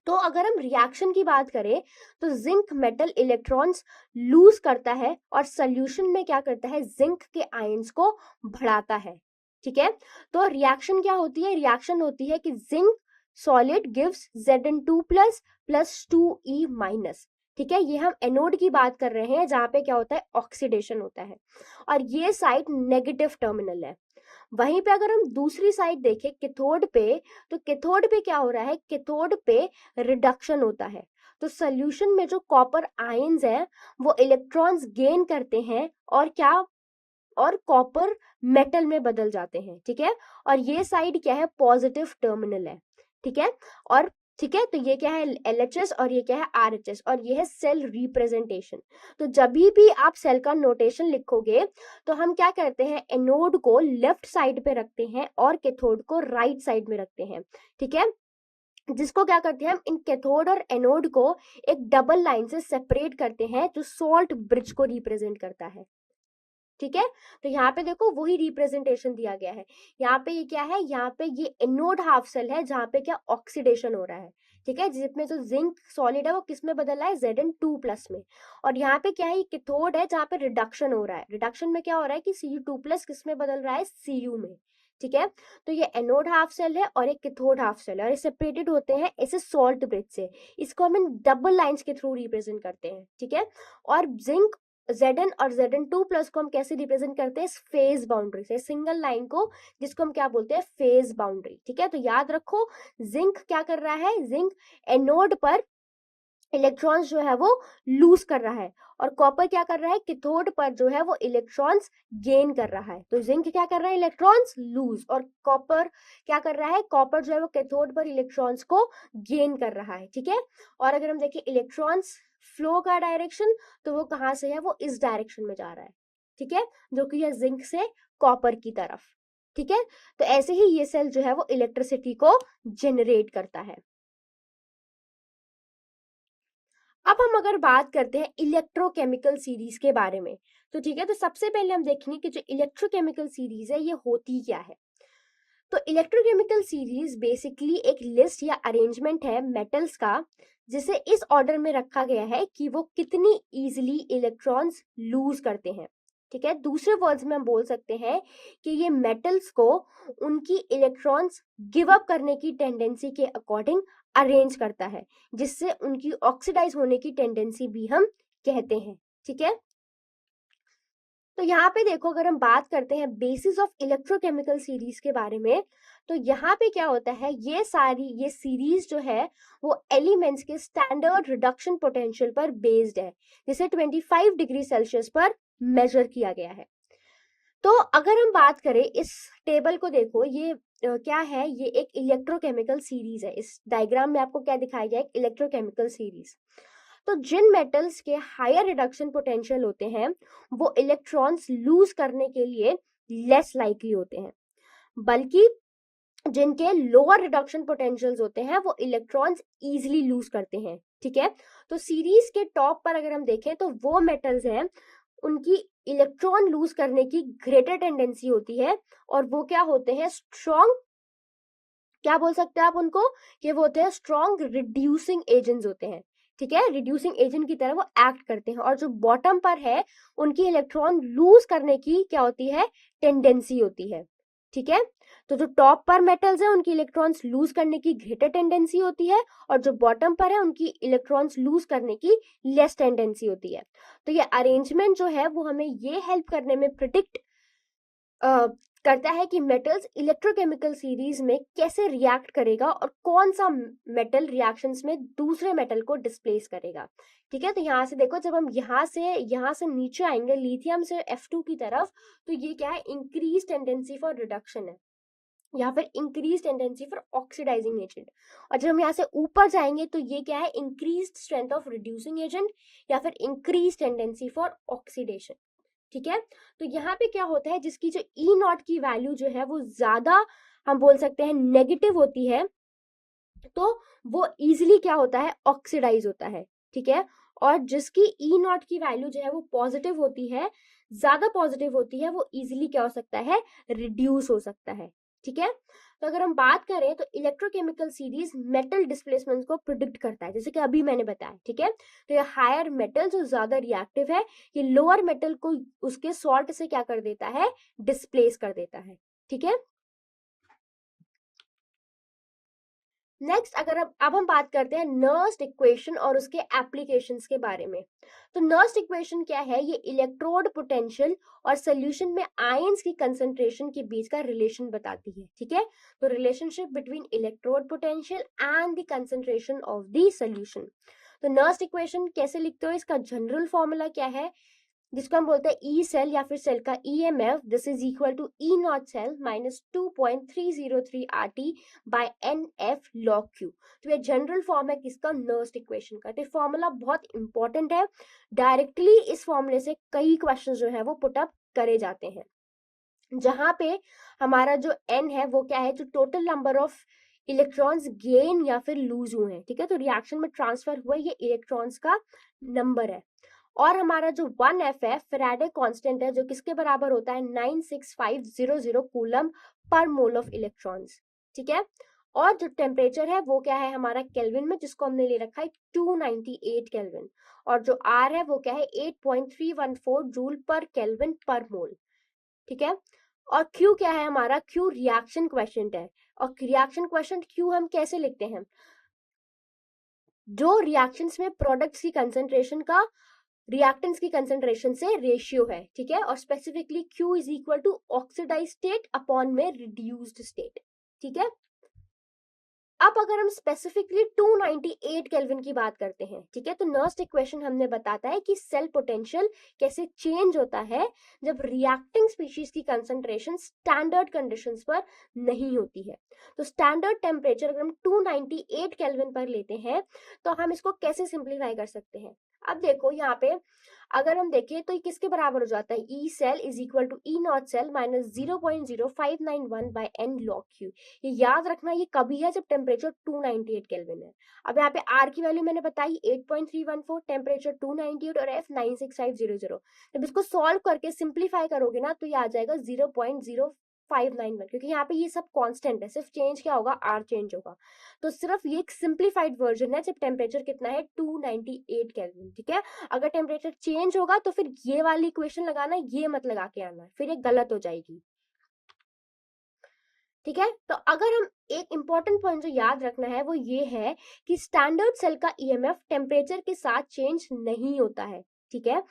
[SPEAKER 1] तो अगर हम रिएक्शन की बात करें, तो जिंक मेटल इलेक्ट्रॉन्स लूज करता है और सोल्यूशन में क्या करता है, जिंक के आयंस को बढ़ाता है, ठीक है। तो रिएक्शन क्या होती है, रिएक्शन होती है कि zinc solid gives Zn2 plus plus 2E minus, ठीक है। ये हम एनोड की बात कर रहे हैं जहां पे क्या होता है, ऑक्सीडेशन होता है, और ये साइड नेगेटिव टर्मिनल है। वहीं पे अगर हम दूसरी साइड देखें कैथोड पे, तो कैथोड पे क्या हो रहा है, कैथोड पे रिडक्शन होता है। तो सोल्यूशन में जो कॉपर आयंस है वो इलेक्ट्रॉन्स गेन करते हैं और क्या, और कॉपर मेटल में बदल जाते हैं, ठीक है। और ये साइड क्या है, पॉजिटिव टर्मिनल है, ठीक है। और ठीक है, तो ये क्या है, LHS, और ये क्या है, RHS, और ये है सेल रिप्रेजेंटेशन। तो जब भी आप सेल का नोटेशन लिखोगे, तो हम क्या करते हैं, एनोड को लेफ्ट साइड पे रखते हैं और कैथोड को राइट साइड में रखते हैं, ठीक है। जिसको क्या करते हैं, हम इन कैथोड और एनोड को एक डबल लाइन से सेपरेट करते हैं, जो सॉल्ट ब्रिज को रिप्रेजेंट करता है, ठीक है। तो यहाँ पे देखो वही रिप्रेजेंटेशन दिया गया है। यहाँ पे ये क्या है, यहाँ पे ये एनोड हाफ सेल है जहाँ पे क्या ऑक्सीडेशन हो रहा है, ठीक है, जिसमें जो जिंक सॉलिड है वो किस में बदल रहा है, Zn2 प्लस में। और यहाँ पे क्या है, ये कैथोड है जहाँ पे रिडक्शन हो रहा है। रिडक्शन में क्या हो रहा है कि Cu2 प्लस किस में बदल रहा है, Cu में, ठीक है। तो ये एनोड हाफ सेल है और एक कैथोड हाफ सेल है, और ये सेपरेटेड होते हैं ऐसे सॉल्ट ब्रिज से। इसको हम डबल लाइंस के थ्रू रिप्रेजेंट करते हैं, ठीक है। और जिंक Zn और Zn2 प्लस को हम कैसे रिप्रेजेंट करते हैं, फेज बाउंड्री से, सिंगल लाइन को, जिसको हम क्या बोलते हैं, फेज बाउंड्री, ठीक है। तो याद रखो, जिंक क्या कर रहा है, जिंक एनोड पर इलेक्ट्रॉन्स जो है वो लूज कर रहा है, और कॉपर क्या कर रहा है, कैथोड पर जो है वो इलेक्ट्रॉन्स गेन कर रहा है। तो जिंक क्या कर रहा है, इलेक्ट्रॉन्स लूज, और कॉपर क्या कर रहा है, कॉपर जो है वो कैथोड पर इलेक्ट्रॉन्स को गेन कर रहा है, ठीक है। और अगर हम देखें इलेक्ट्रॉन्स फ्लो का डायरेक्शन, तो वो कहाँ से है, वो इस डायरेक्शन में जा रहा है, ठीक है, जो कि है जिंक से कॉपर की तरफ, ठीक है। तो ऐसे ही ये सेल जो है वो इलेक्ट्रिसिटी को जनरेट करता है। अब हम अगर बात करते हैं इलेक्ट्रोकेमिकल सीरीज के बारे में, तो ठीक है, तो सबसे पहले हम देखेंगे कि जो इलेक्ट्रोकेमिकल सीरीज है ये होती क्या है। तो इलेक्ट्रोकेमिकल सीरीज बेसिकली एक लिस्ट या अरेंजमेंट है मेटल्स का, जिसे इस ऑर्डर में रखा गया है कि वो कितनी इजीली इलेक्ट्रॉन्स लूज करते हैं, ठीक है। दूसरे वर्ड्स में हम बोल सकते हैं कि ये मेटल्स को उनकी इलेक्ट्रॉन्स गिव अप करने की टेंडेंसी के अकॉर्डिंग अरेंज करता है, जिससे उनकी ऑक्सीडाइज होने की टेंडेंसी भी हम कहते हैं, ठीक है। तो यहाँ पे देखो, अगर हम बात करते हैं बेसिस ऑफ इलेक्ट्रोकेमिकल सीरीज के बारे में, तो यहाँ पे क्या होता है, ये सीरीज जो है वो एलिमेंट्स के स्टैंडर्ड रिडक्शन पोटेंशियल पर बेस्ड है, जिसे 25 डिग्री सेल्सियस पर मेजर किया गया है। तो अगर हम बात करें इस टेबल को, देखो ये क्या है, ये एक इलेक्ट्रोकेमिकल सीरीज है। इस डायग्राम में आपको क्या दिखाया गया है, एक इलेक्ट्रोकेमिकल सीरीज। तो जिन मेटल्स के हायर रिडक्शन पोटेंशियल होते हैं, वो इलेक्ट्रॉन्स लूज करने के लिए लेस लाइकली होते हैं, बल्कि जिनके लोअर रिडक्शन पोटेंशियल्स होते हैं वो इलेक्ट्रॉन्स इजीली लूज करते हैं, ठीक है। तो सीरीज के टॉप पर अगर हम देखें तो वो मेटल्स हैं उनकी इलेक्ट्रॉन लूज करने की ग्रेटर टेंडेंसी होती है, और वो क्या होते हैं, स्ट्रॉन्ग, क्या बोल सकते हैं आप उनको, कि वो होते हैं स्ट्रॉन्ग रिड्यूसिंग एजेंट्स होते हैं, ठीक है, रिड्यूसिंग एजेंट की तरह वो एक्ट करते हैं। और जो बॉटम पर है उनकी इलेक्ट्रॉन लूज करने की क्या होती है, टेंडेंसी होती है, ठीक है। तो जो टॉप पर मेटल्स है उनकी इलेक्ट्रॉन्स लूज करने की ग्रेटर टेंडेंसी होती है, और जो बॉटम पर है उनकी इलेक्ट्रॉन्स लूज करने की लेस टेंडेंसी होती है। तो ये अरेंजमेंट जो है वो हमें ये हेल्प करने में प्रिडिक्ट करता है कि मेटल्स इलेक्ट्रोकेमिकल सीरीज में कैसे रिएक्ट करेगा, और कौन सा मेटल रिएक्शंस में दूसरे मेटल को डिस्प्लेस करेगा, ठीक है। तो यहाँ से देखो, जब हम यहाँ से नीचे आएंगे लिथियम से F2 की तरफ, तो ये क्या है, इंक्रीज टेंडेंसी फॉर रिडक्शन है, या फिर increase tendency for oxidizing agent. और जब हम यहाँ से ऊपर जाएंगे तो ये क्या है, increase strength of reducing agent, या फिर इंक्रीज टेंडेंसी फॉर ऑक्सीडेशन, ठीक है। तो यहाँ पे क्या होता है, जिसकी जो E0 की वैल्यू जो है वो ज्यादा, हम बोल सकते हैं नेगेटिव होती है, तो वो इजिली क्या होता है, ऑक्सीडाइज होता है, ठीक है। और जिसकी E0 की वैल्यू जो है वो पॉजिटिव होती है, ज्यादा पॉजिटिव होती है, वो इजिली क्या हो सकता है, रिड्यूस हो सकता है, ठीक है। तो अगर हम बात करें तो इलेक्ट्रोकेमिकल सीरीज मेटल डिस्प्लेसमेंट को प्रिडिक्ट करता है, जैसे कि अभी मैंने बताया, ठीक है। तो ये हायर मेटल जो ज्यादा रिएक्टिव है, ये लोअर मेटल को उसके सॉल्ट से क्या कर देता है, डिस्प्लेस कर देता है, ठीक है। नेक्स्ट, अगर अब हम बात करते हैं नर्स्ट इक्वेशन और उसके एप्लीकेशंस के बारे में। तो नर्स्ट इक्वेशन क्या है, ये इलेक्ट्रोड पोटेंशियल और सोल्यूशन में आयंस की कंसंट्रेशन के बीच का रिलेशन बताती है, ठीक है। तो relationship between electrode potential and the concentration of the solution. तो नर्स्ट इक्वेशन कैसे लिखते हो, इसका जनरल फॉर्मूला क्या है, जिसको हम बोलते हैं ई सेल या फिर सेल का EMF, this is equal to E0 cell minus 2.303 RT by NF log Q। तो ये जनरल फॉर्म है किसका, नर्स्ट इक्वेशन का। तो फॉर्मूला बहुत इंपॉर्टेंट है, डायरेक्टली इस फॉर्मूले से कई क्वेश्चन जो है वो पुटअप करे जाते हैं, जहां पे हमारा जो N है वो क्या है, जो total number of electrons gain या फिर लूज हुए हैं, ठीक है। तो रिएक्शन में ट्रांसफर हुआ ये इलेक्ट्रॉन्स का नंबर है। और हमारा जो 1F है, फैराडे कांस्टेंट है, जो किसके बराबर होता है, 96500 coulomb per mole of electrons, ठीक है। और जो टेम्परेचर है वो क्या है हमारा केल्विन में, जिसको हमने ले रखा है 298 केल्विन। और जो R है वो क्या है, 8.314 जूल पर केल्विन पर मोल, ठीक है। और क्यू क्या है हमारा, क्यू रिएक्शन क्वेश्चन है। और रिएक्शन क्वेश्चन क्यू हम कैसे लिखते हैं, जो रिएक्शंस में प्रोडक्ट्स की कंसंट्रेशन का रिएक्टेंट्स की कंसंट्रेशन से रेशियो है, ठीक है। और specifically Q is equal to oxidize state upon में रिड्यूस्ड स्टेट, ठीक है। अब अगर हम स्पेसिफिकली 298 केल्विन की बात करते हैं, ठीक है, तो नर्स्ट इक्वेशन हमने बताता है कि सेल पोटेंशियल कैसे चेंज होता है जब रिएक्टिंग स्पीशीज की कंसंट्रेशन स्टैंडर्ड कंडीशंस पर नहीं होती है। तो स्टैंडर्ड टेम्परेचर अगर हम 298 केल्विन पर लेते हैं तो हम इसको कैसे सिंप्लीफाई कर सकते हैं। अब देखो यहाँ पे अगर हम देखें तो ये किसके बराबर हो जाता है, E cell is equal to E naught cell minus 0.0591 by n log Q. ये याद रखना, ये कभी है जब टेम्परेचर 298 केल्विन है। अब यहाँ पे आर की वैल्यू मैंने बताई 8.314, टेम्परेचर 298 और एफ 96500। जब इसको सॉल्व करके सिंप्लीफाई करोगे ना तो ये आ जाएगा 0.0591, क्योंकि यहाँ पे ये सब कांस्टेंट है, सिर्फ चेंज क्या होगा, आर चेंज होगा। तो सिर्फ ये एक सिंप्लीफाइड वर्जन है जब टेम्परेचर कितना है 298 केल्विन, ठीक है। अगर टेम्परेचर चेंज होगा तो फिर ये वाली इक्वेशन लगाना, ये मत लगा के आना, फिर ये गलत हो जाएगी, ठीक है। तो अगर हम एक इंपॉर्टेंट पॉइंट जो याद रखना है वो ये है कि स्टैंडर्ड सेल का ईएमएफ टेम्परेचर के साथ चेंज नहीं होता है, ठीक है।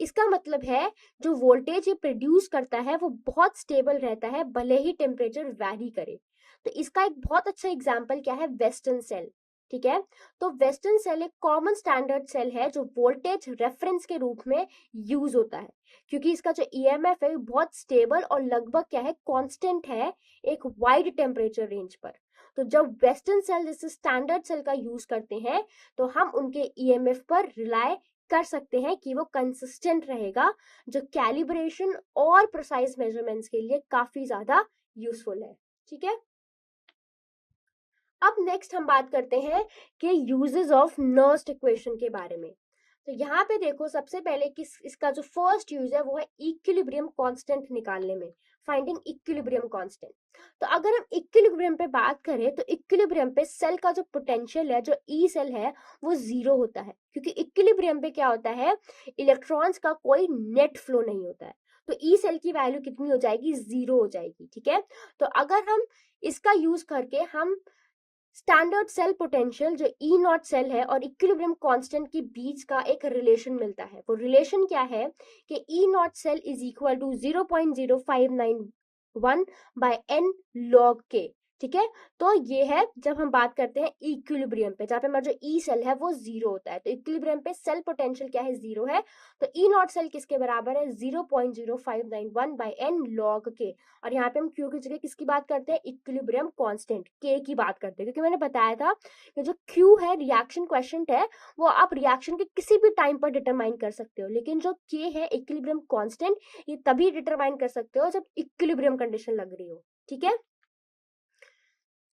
[SPEAKER 1] इसका मतलब है जो वोल्टेज ये प्रोड्यूस करता है वो बहुत स्टेबल रहता है भले ही टेम्परेचर वैरी करे। तो इसका एक बहुत अच्छा एग्जांपल क्या है, वेस्टर्न सेल, ठीक है। तो वेस्टर्न सेल एक कॉमन स्टैंडर्ड सेल है जो वोल्टेज रेफरेंस के रूप में यूज होता है, क्योंकि इसका जो ईएमएफ है बहुत स्टेबल और लगभग क्या है, कांस्टेंट है एक वाइड टेम्परेचर रेंज पर। तो जब वेस्टर्न सेल जैसे स्टैंडर्ड सेल का यूज करते हैं तो हम उनके ईएमएफ पर रिलाय कर सकते हैं कि वो कंसिस्टेंट रहेगा, जो कैलिब्रेशन और प्रिसाइज मेजरमेंट्स के लिए काफी ज्यादा यूजफुल है, ठीक है। अब नेक्स्ट हम बात करते हैं कि यूजेस ऑफ नर्स्ट इक्वेशन के बारे में। तो यहाँ पे देखो सबसे पहले कि इसका जो फर्स्ट यूज है वो है इक्विलिब्रियम कांस्टेंट निकालने में, फाइंडिंग इक्विलिब्रियम कांस्टेंट। तो अगर हम इक्विलिब्रियम पे बात करें तो इक्विलिब्रियम पे सेल का जो पोटेंशियल है, जो ई सेल है, वो जीरो होता है, क्योंकि इक्विलिब्रियम पे क्या होता है, इलेक्ट्रॉन्स का कोई नेट फ्लो नहीं होता है। तो ई सेल की वैल्यू कितनी हो जाएगी, जीरो हो जाएगी, ठीक है। तो अगर हम इसका यूज करके हम स्टैंडर्ड सेल पोटेंशियल जो ई नॉट सेल है और इक्विलिब्रियम कांस्टेंट के बीच का एक रिलेशन मिलता है, वो रिलेशन क्या है कि E naught cell is equal to 0.0591 by n log K, ठीक है। तो ये है जब हम बात करते हैं इक्विलिब्रियम पे, जहां पे हमारा जो ई सेल है वो जीरो होता है। तो इक्विलिब्रियम पे सेल पोटेंशियल क्या है, जीरो है। तो ई नॉट सेल किसके बराबर है, 0.0591 बाय एन लॉग के। और यहाँ पे हम क्यू की जगह किसकी बात करते हैं, इक्विलिब्रियम कांस्टेंट के की बात करते हैं, क्योंकि मैंने बताया था कि जो क्यू है रिएक्शन क्वेश्चन है वो आप रिएक्शन के किसी भी टाइम पर डिटरमाइन कर सकते हो, लेकिन जो के है इक्विलिब्रियम कांस्टेंट ये तभी डिटरमाइन कर सकते हो जब इक्विलिब्रियम कंडीशन लग रही हो, ठीक है।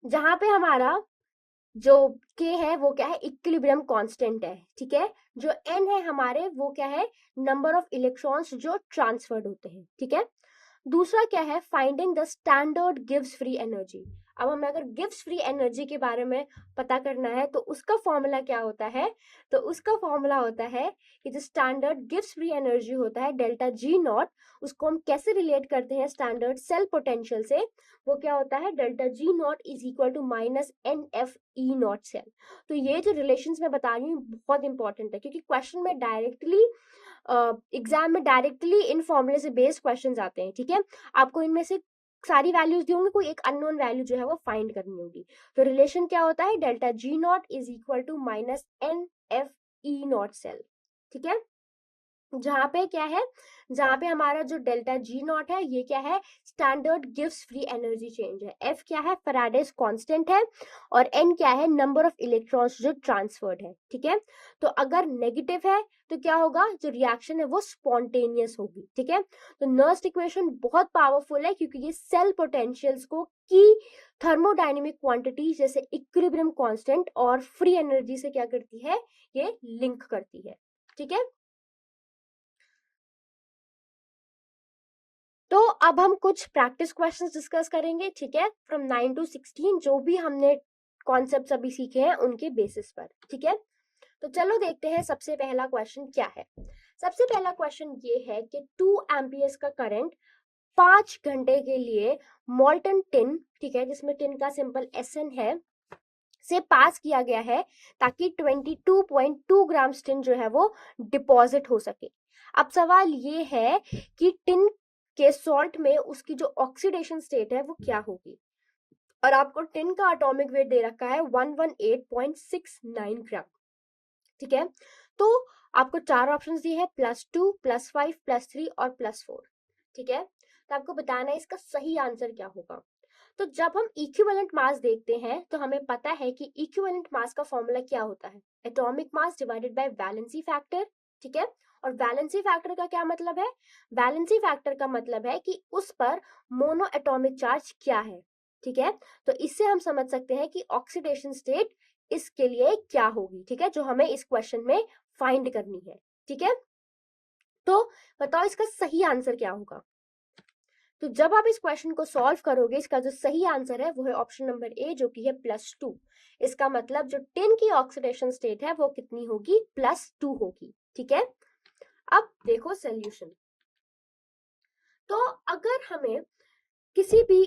[SPEAKER 1] जहां पे हमारा जो के है वो क्या है, इक्विलिब्रियम कांस्टेंट है, ठीक है। जो एन है हमारे वो क्या है, नंबर ऑफ इलेक्ट्रॉन्स जो ट्रांसफर्ड होते हैं, ठीक है। दूसरा क्या है, finding the standard gives free energy. अब हमें अगर गिव्स फ्री एनर्जी के बारे में पता करना है तो उसका फॉर्मूला क्या होता है, तो उसका फॉर्मूला होता है कि जो स्टैंडर्ड गिव्स फ्री एनर्जी होता है डेल्टा जी नॉट, उसको हम कैसे रिलेट करते हैं स्टैंडर्ड सेल पोटेंशियल से, वो क्या होता है, delta G naught is equal to minus n F E naught cell. तो ये जो रिलेशंस मैं बता रही हूँ बहुत इंपॉर्टेंट है, क्योंकि क्वेश्चन में डायरेक्टली एग्जाम में डायरेक्टली इन फॉर्मूले से बेस्ड क्वेश्चंस आते हैं, ठीक है। आपको इनमें से सारी वैल्यूज दी होंगी, कोई एक अननोन वैल्यू जो है वो फाइंड करनी होगी। तो रिलेशन क्या होता है, delta G naught is equal to minus n F E naught cell, ठीक है। जहां पे क्या है, जहां पे हमारा जो डेल्टा जी नॉट है ये क्या है, standard gives free energy change है, एफ क्या है, फैराडेज कांस्टेंट है, और एन क्या है, नंबर ऑफ इलेक्ट्रॉन्स जो ट्रांसफर्ड है, ठीक है। तो अगर नेगेटिव है तो क्या होगा, जो रिएक्शन है वो स्पॉन्टेनियस होगी, ठीक है। तो नर्स्ट इक्वेशन बहुत पावरफुल है क्योंकि ये सेल पोटेंशियल्स को की थर्मोडायनेमिक क्वांटिटी जैसे इक्विलिब्रियम कांस्टेंट और फ्री एनर्जी से क्या करती है, ये लिंक करती है, ठीक है। तो अब हम कुछ प्रैक्टिस क्वेश्चंस डिस्कस करेंगे, ठीक है, फ्रॉम 9 to 16 जो भी हमने कॉन्सेप्ट्स अभी सीखे हैं उनके बेसिस पर, ठीक है। तो चलो देखते हैं सबसे पहला क्वेश्चन क्या है। सबसे पहला क्वेश्चन ये है कि 2 एम्पियर्स का करंट 5 घंटे के लिए मोल्टन टिन, ठीक है, जिसमें टिन का सिंपल SN है, से पास किया गया है ताकि 22.2 ग्राम टिन जो है वो डिपॉजिट हो सके। अब सवाल ये है कि टिन के सॉल्ट में उसकी जो ऑक्सीडेशन स्टेट है वो क्या होगी, और आपको टिन का एटॉमिक वेट दे रखा है 118.69 ग्राम, ठीक है। तो आपको 4 ऑप्शन दिए हैं, +2, +5, +3 और +4, ठीक है। तो आपको बताना है इसका सही आंसर क्या होगा। तो जब हम इक्विवेलेंट मास देखते हैं तो हमें पता है कि इक्विवेलेंट मास का फॉर्मूला क्या होता है, atomic mass divided by valency factor, ठीक है। और वैलेंसी फैक्टर का क्या मतलब है, वैलेंसी फैक्टर का मतलब है कि उस पर मोनो एटॉमिक चार्ज क्या है, ठीक है। तो इससे हम समझ सकते हैं कि ऑक्सीडेशन स्टेट इसके लिए क्या होगी, ठीक है, जो हमें इस क्वेश्चन में फाइंड करनी है, ठीक है। तो बताओ इसका सही आंसर क्या होगा। तो जब आप इस क्वेश्चन को सॉल्व करोगे, इसका जो सही आंसर है वो है ऑप्शन नंबर ए, जो कि है +2। इसका मतलब जो टिन की ऑक्सीडेशन स्टेट है वो कितनी होगी, +2 होगी, ठीक है। अब देखो सोल्यूशन। तो अगर हमें किसी भी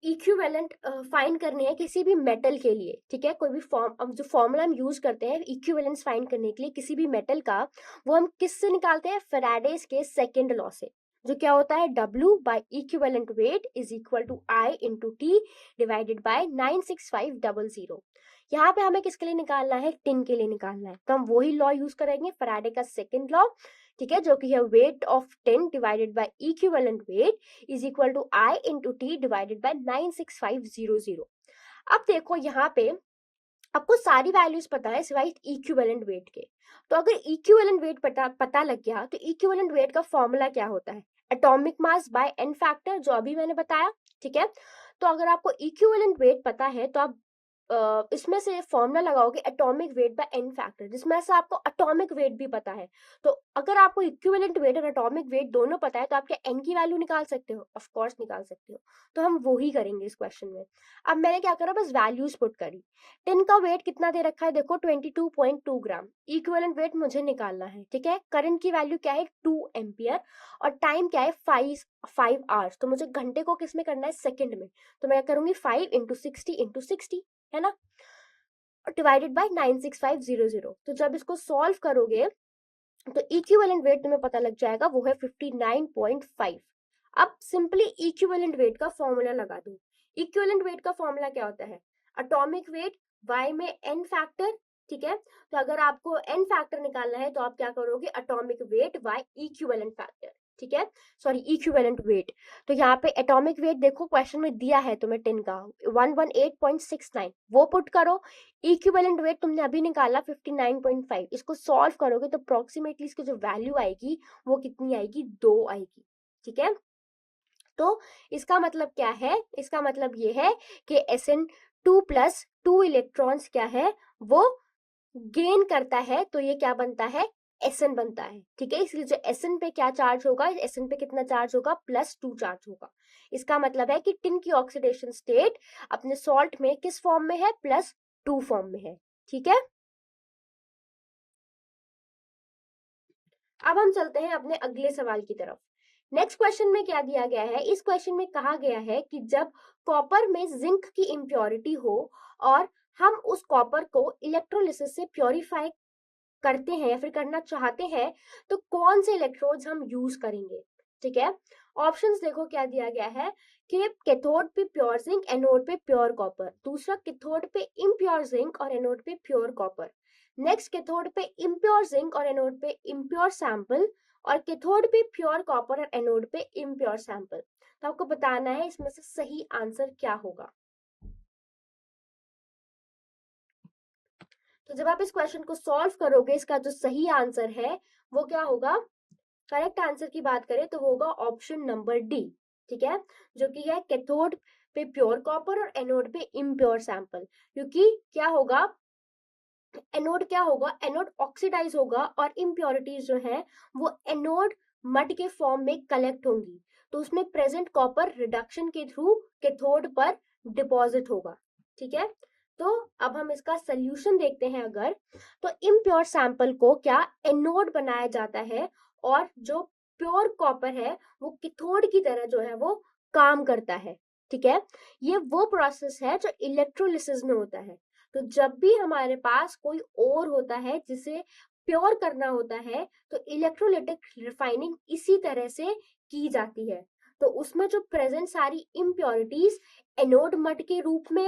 [SPEAKER 1] इक्विवेलेंट फाइंड करने हैं किसी भी मेटल के लिए, ठीक है, कोई भी फॉर्म, अब जो फॉर्मूला हम यूज करते हैं इक्विवेलेंस फाइंड करने के लिए किसी भी मेटल का, वो हम किससे निकालते हैं, फैराडेज के सेकंड लॉ से, जो क्या होता है, W by equivalent weight is equal to I into T divided by 96500। यहाँ पे हमें किसके लिए निकालना है, टिन के लिए निकालना है, तो हम वही लॉ यूज करेंगे, फैराडे का सेकंड लॉ, ठीक है, जो कि है weight of tin divided by equivalent weight is equal to I into T divided by 96500। अब देखो यहाँ पे आपको सारी वैल्यूज पता है सिवाय इक्विवेलेंट वेट के। तो अगर इक्विवेलेंट वेट पता लग गया तो इक्विवेलेंट वेट का फॉर्मूला क्या होता है, atomic mass by n factor, जो अभी मैंने बताया, ठीक है। तो अगर आपको इक्विवेलेंट वेट पता है तो आप इसमें से फॉर्मूला लगाओगे atomic weight by n factor, जिसमें से आपको एटॉमिक वेट भी पता है। तो अगर आपको इक्विवेलेंट वेट और एटॉमिक वेट दोनों पता है तो आप क्या n की वैल्यू निकाल सकते हो, ऑफ कोर्स निकाल सकते हो। तो हम वो ही करेंगे इस क्वेश्चन में। अब मैंने क्या करा, बस वैल्यूज पुट करी। टिन का वेट कितना दे रखा है, देखो 22.2 ग्राम, इक्विवेलेंट वेट मुझे निकालना है, ठीक है। करंट की वैल्यू क्या है, 2 एम्पियर, और टाइम क्या है, 5 आवर्स। तो मुझे घंटे को किस में करना है, सेकंड में। तो मैं करूंगी 5 इंटू 60 है ना, डिवाइडेड बाय 96500। तो जब इसको सॉल्व करोगे तो इक्विवेलेंट वेट तुम्हें पता लग जाएगा, वो है 59.5। अब सिंपली इक्विवेलेंट वेट का फॉर्मूला लगा दो। इक्विवेलेंट वेट का फॉर्मूला क्या होता है, एटॉमिक वेट y में n फैक्टर, ठीक है। तो अगर आपको n फैक्टर निकालना है तो आप क्या करोगे, atomic weight y equivalent factor, ठीक है, सॉरी इक्विवेलेंट वेट। तो यहाँ पे एटॉमिक वेट देखो क्वेश्चन में दिया है तुम्हें टिन का 118.69, वो पुट करो। इक्विवेलेंट वेट तुमने अभी निकाला 59.5, इसको सॉल्व करोगे तो अप्रोक्सीमेटली इसकी जो वैल्यू आएगी वो कितनी आएगी, 2 आएगी, ठीक है। तो इसका मतलब क्या है, इसका मतलब ये है कि SN2 प्लस 2 इलेक्ट्रॉन्स क्या है, वो गेन करता है, तो ये क्या बनता है, SN बनता है, ठीक है। इसलिए जो SN पे क्या चार्ज होगा, SN पे कितना चार्ज होगा, +2 चार्ज होगा। इसका मतलब है कि टिन की ऑक्सीडेशन स्टेट अपने सॉल्ट में किस फॉर्म में है, +2 फॉर्म में है, ठीक है। अब हम चलते हैं अपने अगले सवाल की तरफ। नेक्स्ट क्वेश्चन में क्या दिया गया है, इस क्वेश्चन में कहा गया है कि जब कॉपर में जिंक की इम्प्योरिटी हो और हम उस कॉपर को इलेक्ट्रोलिसिस से प्योरीफाई करते हैं या फिर करना चाहते हैं, तो कौन से इलेक्ट्रोड्स हम यूज करेंगे, ठीक है। ऑप्शंस देखो क्या दिया गया है कि कैथोड पे प्योर जिंक, एनोड पे प्योर कॉपर। दूसरा, कैथोड पे इम्प्योर जिंक और एनोड पे प्योर कॉपर। नेक्स्ट, कैथोड पे इम्प्योर जिंक और एनोड पे इम्प्योर सैंपल, और कैथोड पे प्योर कॉपर और एनोड पे इम्प्योर सैंपल। तो आपको बताना है इसमें से सही आंसर क्या होगा। तो जब आप इस क्वेश्चन को सॉल्व करोगे, इसका जो सही आंसर है वो क्या होगा, करेक्ट आंसर की बात करें तो वो होगा ऑप्शन नंबर डी, ठीक है, जो कि है कैथोड पे प्योर कॉपर और एनोड पे इम्प्योर सैंपल। क्योंकि क्या होगा, एनोड क्या होगा, एनोड ऑक्सीडाइज होगा और इम्प्योरिटीज जो है वो एनोड मड के फॉर्म में कलेक्ट होंगी, तो उसमें प्रेजेंट कॉपर रिडक्शन के थ्रू कैथोड पर डिपॉजिट होगा, ठीक है। तो अब हम इसका सोल्यूशन देखते हैं। अगर तो इम्प्योर सैंपल को क्या एनोड बनाया जाता है, और जो प्योर कॉपर है वो कैथोड की तरह जो है वो काम करता है। ठीक है, ये वो प्रोसेस है जो इलेक्ट्रोलिसिस में होता है। तो जब भी हमारे पास कोई और होता है जिसे प्योर करना होता है तो इलेक्ट्रोलिटिक रिफाइनिंग इसी तरह से की जाती है। तो उसमें जो प्रेजेंट सारी इम्प्योरिटीज एनोड मड के रूप में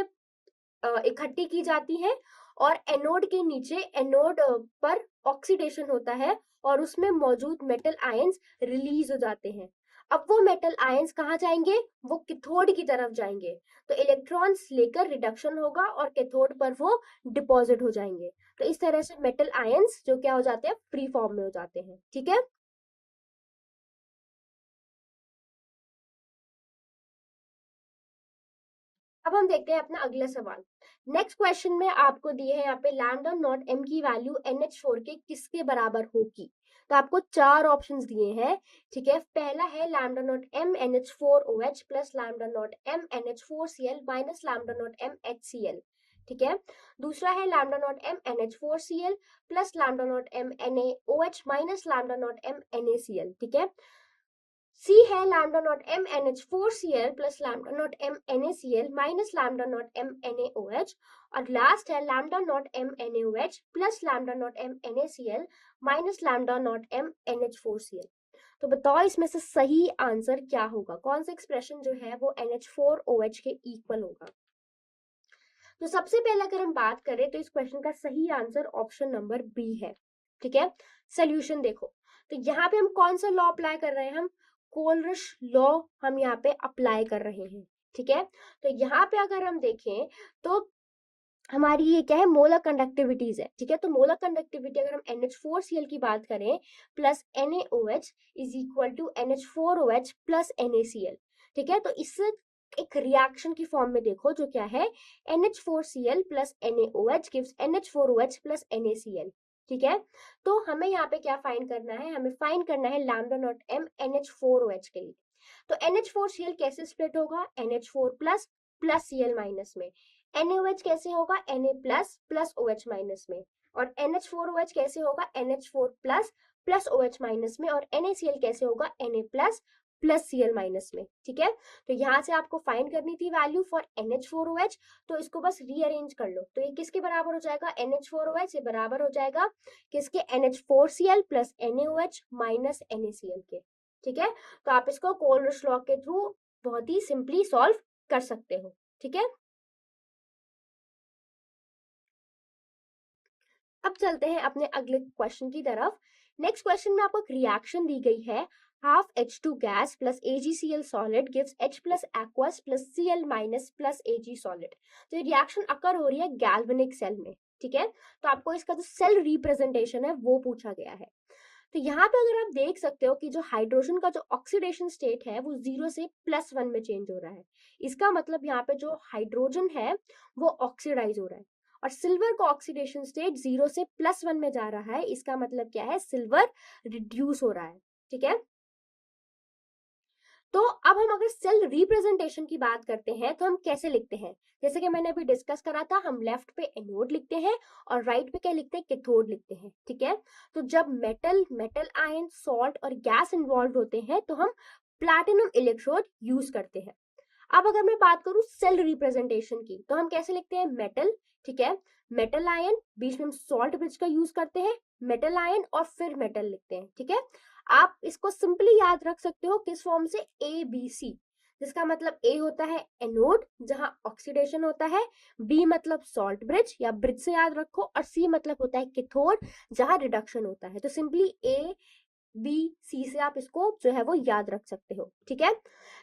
[SPEAKER 1] इकट्ठी की जाती है और एनोड के नीचे एनोड पर ऑक्सीडेशन होता है और उसमें मौजूद मेटल आयंस रिलीज हो जाते हैं। अब वो मेटल आयंस कहाँ जाएंगे, वो कैथोड की तरफ जाएंगे। तो इलेक्ट्रॉन्स लेकर रिडक्शन होगा और कैथोड पर वो डिपॉजिट हो जाएंगे। तो इस तरह से मेटल आयंस जो क्या हो जाते हैं, फ्री फॉर्म में हो जाते हैं। ठीक है, अब हम देखते हैं अपना अगला सवाल। नेक्स्ट क्वेश्चन में आपको दिए हैं यहाँ पे लैम्डा नॉट एम की वैल्यू NH4 के किसके बराबर होगी। तो आपको चार ऑप्शंस दिए हैं। ठीक है, पहला है lambda naught M NH4OH plus lambda naught M NH4Cl minus lambda naught M HCl। ठीक है, दूसरा है lambda naught M NH4Cl plus lambda naught M NaOH minus lambda naught M NaCl। ठीक है, सी है lambda naught M NH4Cl plus lambda naught M NaCl minus lambda naught M NaOH। और last है lambda naught M NaOH plus lambda naught M NaCl minus lambda naught M NH4Cl। तो बताओ इसमें से सही आंसर क्या होगा, कौन सा एक्सप्रेशन जो है वो NH4OH के इक्वल होगा। तो सबसे पहले अगर हम बात करें तो इस क्वेश्चन का सही आंसर ऑप्शन नंबर बी है। ठीक है, सोल्यूशन देखो, तो यहाँ पे हम कौन सा लॉ अप्लाई कर रहे हैं, हम कोलरिश लॉ हम यहाँ पे अप्लाई कर रहे हैं। ठीक है, तो यहाँ पे अगर हम देखें तो हमारी ये क्या है, मोलर कंडक्टिविटीज है। ठीक है, तो मोलर कंडक्टिविटी अगर हम NH4Cl की बात करें plus NaOH is equal to NH4OH plus NaCl। ठीक है, तो इससे एक रिएक्शन की फॉर्म में देखो जो क्या है, NH4Cl plus NaOH gives NH4OH plus NaCl। ठीक है, तो हमें यहाँ पे क्या फाइंड करना है, हमें फाइंड करना है लैम्डा नॉट एम NH4OH के लिए। तो NH4Cl कैसे स्प्लिट होगा, NH4 plus plus Cl minus में। NaOH कैसे होगा, Na plus plus OH minus में। और NH4OH कैसे होगा, NH4 plus plus OH minus में। और NaCl कैसे होगा, Na plus plus Cl minus में। ठीक है, तो यहाँ से आपको फाइंड करनी थी वैल्यू फॉर NH4OH, तो इसको बस रीअरेंज कर लो। तो ये किसके बराबर हो जाएगा, NH4OH ये बराबर हो जाएगा किसके, NH4Cl plus NaOH minus NaCl के। ठीक है, तो आप इसको कोलरिश लॉ के थ्रू बहुत ही सिंपली सॉल्व कर सकते हो। ठीक है, अब चलते हैं अपने अगले क्वेश्चन की तरफ। नेक्स्ट क्वेश्चन में आपको एक रिएक्शन दी गई है, half H2 gas plus AgCl solid gives H plus aqueous plus Cl minus plus Ag solid. तो ये रिएक्शन अकर हो रही है गैल्वेनिक सेल में। ठीक है, तो आपको इसका जो सेल रिप्रेजेंटेशन है वो पूछा गया है। तो यहाँ पे अगर आप देख सकते हो कि जो हाइड्रोजन का जो ऑक्सीडेशन स्टेट है वो 0 से +1 में चेंज हो रहा है। इसका मतलब यहाँ पे जो हाइड्रोजन है वो ऑक्सीडाइज हो रहा है। और सिल्वर का ऑक्सीडेशन स्टेट 0 से +1 में जा रहा है। इसका मतलब क्या है, सिल्वर रिड्यूस हो रहा है। ठीक है, तो अब हम अगर सेल रिप्रेजेंटेशन की बात करते हैं तो हम कैसे लिखते हैं, जैसे कि मैंने अभी डिस्कस करा था, हम लेफ्ट पे एनोड लिखते हैं और राइट पे क्या लिखते हैं, कैथोड लिखते हैं। ठीक है, तो जब मेटल आयन, सॉल्ट और गैस इन्वॉल्व होते हैं तो हम प्लैटिनम इलेक्ट्रोड यूज करते हैं। अब अगर मैं बात करूं सेल रिप्रेजेंटेशन की तो हम कैसे लिखते हैं, मेटल। ठीक है, मेटल आयन, बीच में हम सॉल्ट ब्रिज का यूज करते हैं, मेटल आयन और फिर मेटल लिखते हैं। ठीक है, आप इसको सिंपली याद रख सकते हो किस फॉर्म से, ABC, जिसका मतलब A होता है एनोड जहां ऑक्सीडेशन होता है, B मतलब सॉल्ट ब्रिज या ब्रिज से याद रखो, और C मतलब होता है कैथोड जहां रिडक्शन होता है। तो सिंपली ABC से आप इसको जो है वो याद रख सकते हो। ठीक है,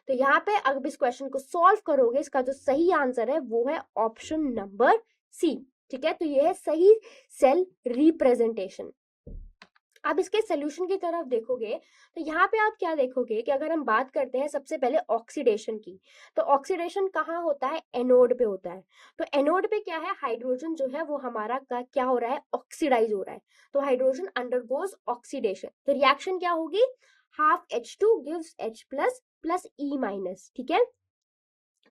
[SPEAKER 1] तो यहाँ पे अगर इस क्वेश्चन को सॉल्व करोगे इसका जो सही आंसर है वो है ऑप्शन नंबर C। ठीक है, तो ये है सही सेल रिप्रेजेंटेशन। अब इसके सोल्यूशन की तरफ देखोगे तो यहाँ पे आप क्या देखोगे कि अगर हम बात करते हैं सबसे पहले ऑक्सीडेशन की, तो ऑक्सीडेशन कहाँ होता है, एनोड पे होता है। तो एनोड पे क्या है, हाइड्रोजन जो है वो हमारा क्या हो रहा है, ऑक्सीडाइज हो रहा है। तो हाइड्रोजन अंडरगोज ऑक्सीडेशन, तो रिएक्शन क्या होगी, half H2 gives H plus plus E minus. ठीक है,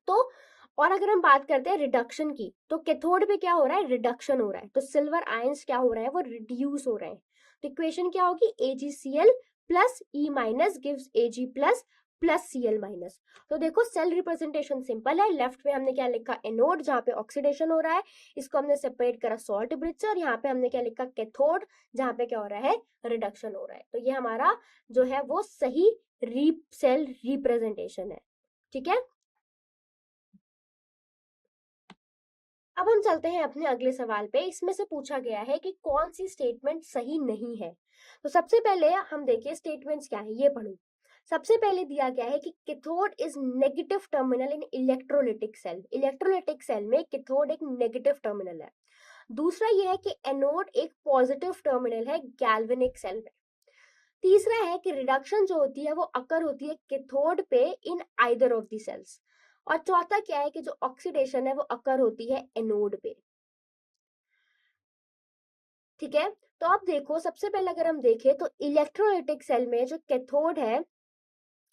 [SPEAKER 1] तो और अगर हम बात करते हैं रिडक्शन की, तो कैथोड पे क्या हो रहा है, रिडक्शन हो रहा है। तो सिल्वर आयंस क्या हो रहा है, वो रिड्यूस हो रहे हैं। तो इक्वेशन क्या होगी, AgCl plus E minus gives एजी प्लस प्लस सीएल माइनस। तो देखो सेल रिप्रेजेंटेशन सिंपल है। लेफ्ट में हमने क्या लिखा, एनोड जहाँ पे ऑक्सीडेशन हो रहा है, इसको हमने सेपरेट करा सॉल्ट ब्रिज से, और यहाँ पे हमने क्या लिखा, कैथोड जहाँ पे क्या हो रहा है, रिडक्शन हो रहा है। तो ये हमारा जो है वो सही सेल रिप्रेजेंटेशन है। ठीक है, अब हम चलते हैं अपने अगले सवाल पे। इसमें से पूछा गया है कि कौन सी स्टेटमेंट सही नहीं है। तो सबसे पहले हम देखिए स्टेटमेंट्स क्या है, ये पढ़ो। सबसे पहले दिया गया है कि cathode is negative terminal in electrolytic cell. Electrolytic cell में कैथोड एक नेगेटिव टर्मिनल है। दूसरा ये है कि एनोड एक पॉजिटिव टर्मिनल है गैल्वेनिक सेल में। तीसरा है कि रिडक्शन जो होती है वो अकर होती है कैथोड पे in either of the cells. और चौथा क्या है कि जो ऑक्सीडेशन है वो अकर होती है एनोड पे। ठीक है, तो अब देखो सबसे पहले अगर हम देखें तो इलेक्ट्रोलाइटिक सेल में जो कैथोड है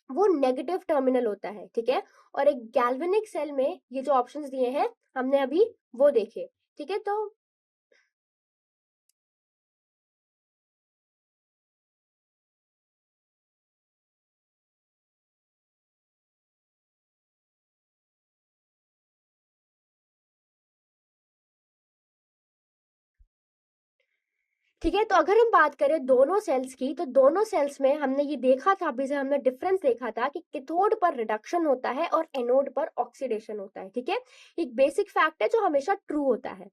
[SPEAKER 1] वो नेगेटिव टर्मिनल होता है। ठीक है, और एक गैल्वेनिक सेल में ये जो ऑप्शंस दिए हैं हमने अभी वो देखे। ठीक है, तो ठीक है, तो अगर हम बात करें दोनों सेल्स की, तो दोनों सेल्स में हमने ये देखा था, अभी से हमने डिफरेंस देखा था कि कैथोड पर रिडक्शन होता है और एनोड पर ऑक्सीडेशन होता है। ठीक है, एक बेसिक फैक्ट है जो हमेशा ट्रू होता है।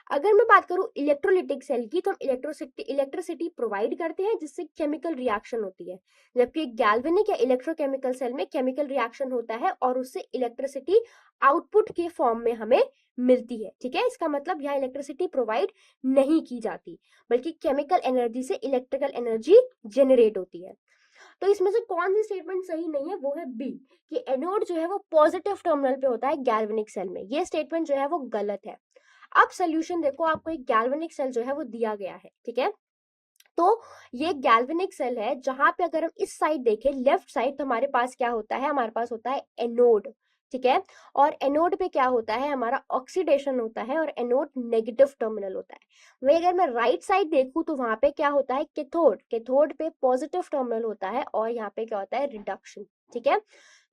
[SPEAKER 1] अगर मैं बात करूं इलेक्ट्रोलिटिक सेल की, तो हम इलेक्ट्रिसिटी प्रोवाइड करते हैं जिससे केमिकल रिएक्शन होती है, जबकि गैल्वेनिक या इलेक्ट्रोकेमिकल सेल में केमिकल रिएक्शन होता है और उससे इलेक्ट्रिसिटी आउटपुट के फॉर्म में हमें मिलती है। ठीक है, इसका मतलब यहाँ इलेक्ट्रिसिटी प्रोवाइड नहीं की जाती, बल्कि केमिकल एनर्जी से इलेक्ट्रिकल एनर्जी जनरेट होती है। तो इसमें से कौन सी स्टेटमेंट सही नहीं है, वो है बी, कि एनोड जो है वो पॉजिटिव टर्मिनल पे होता है गैल्वेनिक सेल में। ये स्टेटमेंट जो है वो गलत है। अब सोल्यूशन देखो, आपको एक गैल्वेनिक सेल जो है वो दिया गया है। ठीक है, तो ये गैल्वेनिक सेल है जहां पे अगर हम इस साइड देखें, लेफ्ट साइड, तो हमारे पास क्या होता है, हमारे पास होता है एनोड। ठीक है, और एनोड पे क्या होता है, हमारा ऑक्सीडेशन होता है, और एनोड नेगेटिव टर्मिनल होता है। वही अगर मैं राइट साइड देखूं तो वहां पे क्या होता है, कैथोड। कैथोड पे पॉजिटिव टर्मिनल होता है और यहाँ पे क्या होता है, रिडक्शन। ठीक है,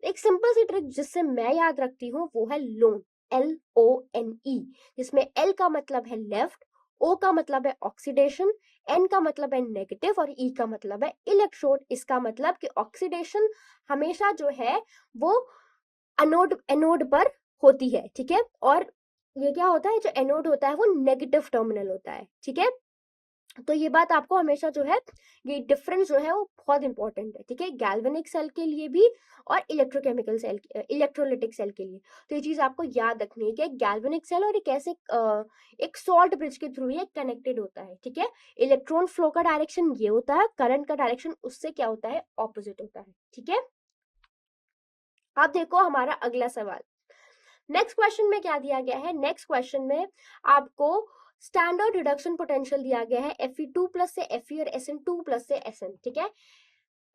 [SPEAKER 1] एक सिंपल सी ट्रिक जिससे मैं याद रखती हूँ वो है लोन, LONE, जिसमें L का मतलब है लेफ्ट, O का मतलब है ऑक्सीडेशन, N का मतलब है नेगेटिव, और E का मतलब है इलेक्ट्रोड। इसका मतलब कि ऑक्सीडेशन हमेशा जो है वो एनोड एनोड पर होती है। ठीक है, और ये क्या होता है, जो एनोड होता है वो नेगेटिव टर्मिनल होता है। ठीक है, तो ये बात आपको हमेशा जो है, ये डिफरेंस जो है वो बहुत इंपॉर्टेंट है। ठीक है, गैल्वेनिक सेल के लिए भी और इलेक्ट्रोकेमिकल सेल, इलेक्ट्रोलिटिक सेल के लिए। तो ये चीज आपको याद रखनी है कि गैल्वेनिक सेल और एक ऐसे एक सॉल्ट ब्रिज के थ्रू ये कनेक्टेड होता है। ठीक है, इलेक्ट्रॉन फ्लो का डायरेक्शन ये होता है, करंट का डायरेक्शन उससे क्या होता है, ऑपोजिट होता है। ठीक है, अब देखो हमारा अगला सवाल। नेक्स्ट क्वेश्चन में क्या दिया गया है, नेक्स्ट क्वेश्चन में आपको स्टैंडर्ड रिडक्शन पोटेंशियल दिया गया है Fe2 प्लस से Fe और SN2 प्लस से SN। ठीक है,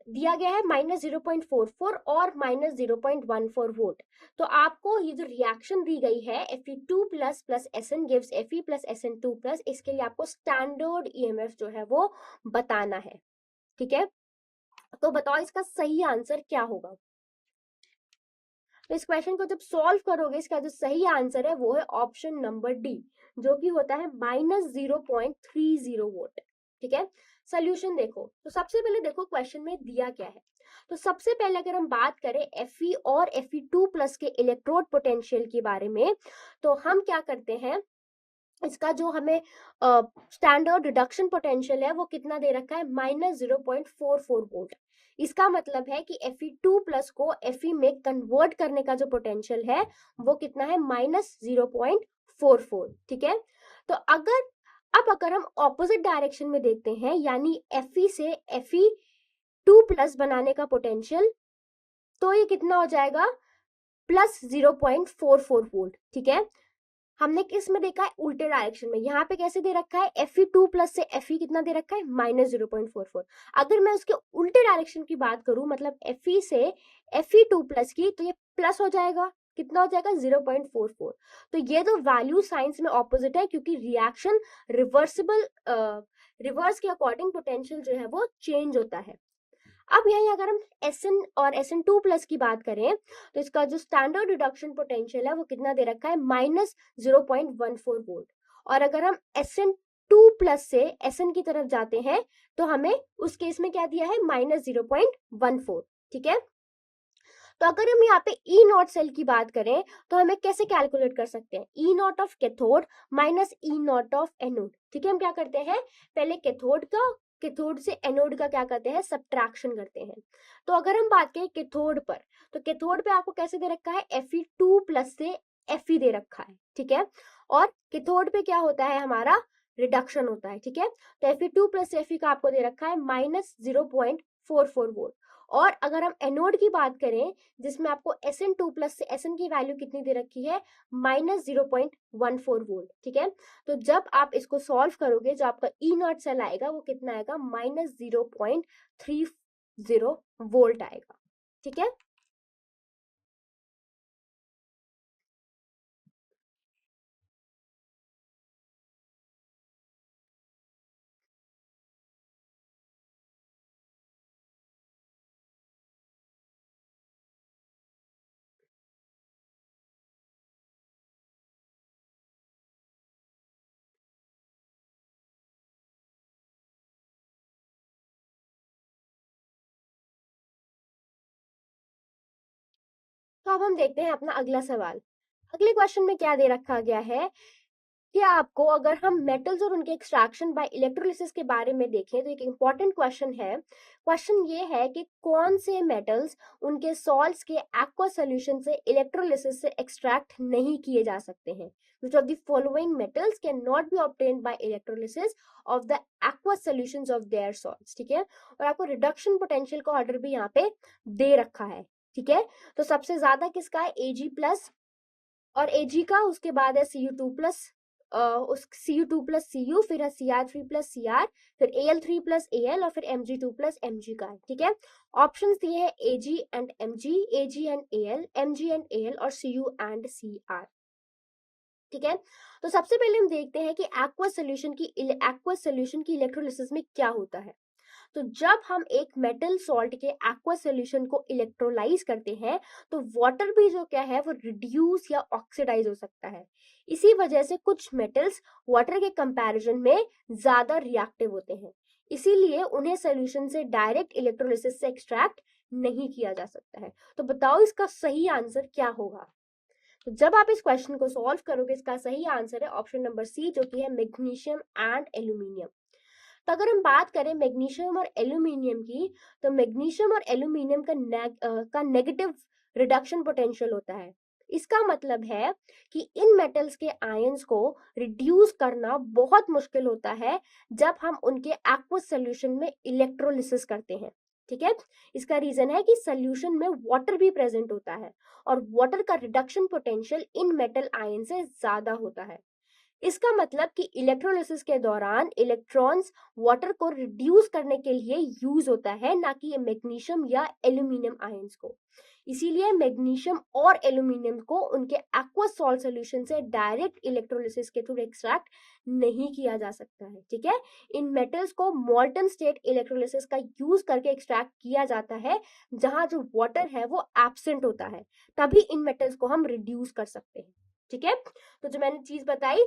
[SPEAKER 1] दिया गया है -0.44 और -0.14 वोल्ट। तो आपको ये जो रिएक्शन दी गई है Fe2 plus plus SN gives Fe plus SN2 plus, इसके लिए आपको स्टैंडर्ड EMF जो है वो बताना है। ठीक है, तो बताओ इसका सही आंसर क्या होगा। तो इस क्वेश्चन को जब सॉल्व करोगे, इसका जो सही आंसर है वो है ऑप्शन नंबर डी, जो कि होता है -0.30 वोल्ट। ठीक है, सोल्यूशन देखो, तो सबसे पहले देखो क्वेश्चन में दिया क्या है। तो सबसे पहले अगर हम बात करें Fe और Fe2 प्लस के इलेक्ट्रोड पोटेंशियल के बारे में, तो हम क्या करते हैं, इसका जो हमें स्टैंडर्ड रिडक्शन पोटेंशियल है वो कितना दे रखा है, -0.44 वोल्ट। इसका मतलब है कि Fe2 प्लस को Fe में कन्वर्ट करने का जो पोटेंशियल है वो कितना है, -0.44। ठीक है, तो अगर हम ऑपोजिट डायरेक्शन में देखते हैं, यानी Fe से Fe2 प्लस बनाने का पोटेंशियल, तो ये कितना हो जाएगा, +0.44 वोल्ट। ठीक है, हमने किस में देखा है, उल्टे डायरेक्शन में। यहाँ पे कैसे दे रखा है, Fe2 प्लस से Fe कितना दे रखा है, -0.44। अगर मैं उसके उल्टे डायरेक्शन की बात करूं, मतलब Fe से Fe2 प्लस की, तो ये प्लस हो जाएगा, कितना हो जाएगा, 0.44। तो ये तो वैल्यू साइंस में ऑपोजिट है, क्योंकि रिएक्शन रिवर्सिबल, रिवर्स के अकॉर्डिंग पोटेंशियल जो है वो चेंज होता है। अब यहीं अगर हम Sn और Sn2+ की बात करें तो इसका जो स्टैंडर्ड रिडक्शन पोटेंशियल है वो कितना दे रखा है, -0.14 वोल्ट। और अगर हम Sn2+ से Sn की तरफ जाते हैं तो हमें उस केस में क्या दिया है, -0.14। ठीक है, तो अगर हम यहाँ पे ई नॉट सेल की बात करें तो हमें कैसे कैलकुलेट कर सकते हैं, E naught of cathode minus E naught of anode. ठीक है, हम क्या करते हैं, पहले कैथोड से एनोड का क्या करते हैं, सब्ट्रैक्शन करते हैं। तो अगर हम बात करें कैथोड पर, तो कैथोड पे आपको कैसे दे रखा है, Fe2+ से Fe दे रखा है। ठीक है, और कैथोड पे क्या होता है, हमारा रिडक्शन होता है। ठीक है, तो Fe2+ से Fe का आपको दे रखा है -0.44 वोल्ट। और अगर हम एनोड की बात करें जिसमें आपको Sn2+ से Sn की वैल्यू कितनी दे रखी है, -0.14 वोल्ट। ठीक है, तो जब आप इसको सॉल्व करोगे जो आपका ई नॉट सेल आएगा वो कितना आएगा, -0.30 वोल्ट आएगा। ठीक है, तो अब हम देखते हैं अपना अगला सवाल। अगले क्वेश्चन में क्या दे रखा गया है कि आपको, अगर हम मेटल्स और उनके एक्सट्रैक्शन बाय इलेक्ट्रोलिसिस के बारे में देखें तो एक इंपॉर्टेंट क्वेश्चन है। क्वेश्चन ये है कि कौन से मेटल्स उनके सॉल्ट्स के एक्वा सॉल्यूशन से इलेक्ट्रोलिसिस से एक्सट्रैक्ट नहीं किए जा सकते हैं। Which of the following metals cannot be obtained by electrolysis of the aqueous solutions of their salts। ठीक है, और आपको रिडक्शन पोटेंशियल का ऑर्डर भी यहाँ पे दे रखा है। ठीक है, तो सबसे ज्यादा किसका है, Ag+ और Ag का, उसके बाद है Cu2+, उस Cu2+ Cu, फिर है Cr3+ Cr, फिर Al3+ Al और फिर Mg2+ Mg का है। ठीक है, ऑप्शंस दिए हैं Ag and Mg, Ag and Al, Mg and Al और Cu एंड Cr। ठीक है, तो सबसे पहले हम देखते हैं कि एक्वस सोल्यूशन की इलेक्ट्रोलिसिस में क्या होता है। तो जब हम एक मेटल सॉल्ट के एक्वा सॉल्यूशन को इलेक्ट्रोलाइज करते हैं तो वाटर भी जो क्या है वो रिड्यूस या ऑक्सीडाइज हो सकता है। इसी वजह से कुछ मेटल्स वाटर के कंपैरिजन में ज्यादा रिएक्टिव होते हैं, इसीलिए उन्हें सॉल्यूशन से डायरेक्ट इलेक्ट्रोलिसिस से एक्सट्रैक्ट नहीं किया जा सकता है। तो बताओ इसका सही आंसर क्या होगा। तो जब आप इस क्वेश्चन को सॉल्व करोगे इसका सही आंसर है ऑप्शन नंबर सी, जो कि है मैग्नीशियम एंड एल्यूमिनियम। तो अगर हम बात करें मैग्नीशियम और एल्यूमिनियम की, तो मैग्नीशियम और एल्यूमिनियम का नेगेटिव रिडक्शन पोटेंशियल होता है। इसका मतलब है कि इन मेटल्स के आयंस को रिड्यूस करना बहुत मुश्किल होता है जब हम उनके एक्वस सॉल्यूशन में इलेक्ट्रोलिसिस करते हैं। ठीक है, इसका रीजन है कि सॉल्यूशन में वाटर भी प्रेजेंट होता है और वाटर का reduction potential in metal ion से ज्यादा होता है। इसका मतलब कि इलेक्ट्रोलिसिस के दौरान इलेक्ट्रॉन्स वाटर को रिड्यूस करने के लिए यूज होता है, ना कि मैग्नीशियम या एल्यूमिनियम आयंस को। इसीलिए मैग्नीशियम और एल्यूमिनियम को उनके एक्वस सॉल्ट सॉल्यूशन से डायरेक्ट इलेक्ट्रोलिसिस के थ्रू एक्सट्रैक्ट नहीं किया जा सकता है। ठीक है, इन मेटल्स को मॉल्टन स्टेट इलेक्ट्रोलिसिस का यूज करके एक्सट्रैक्ट किया जाता है, जहां जो वाटर है वो एब्सेंट होता है, तभी इन मेटल्स को हम रिड्यूस कर सकते हैं। ठीक है, तो जो मैंने चीज बताई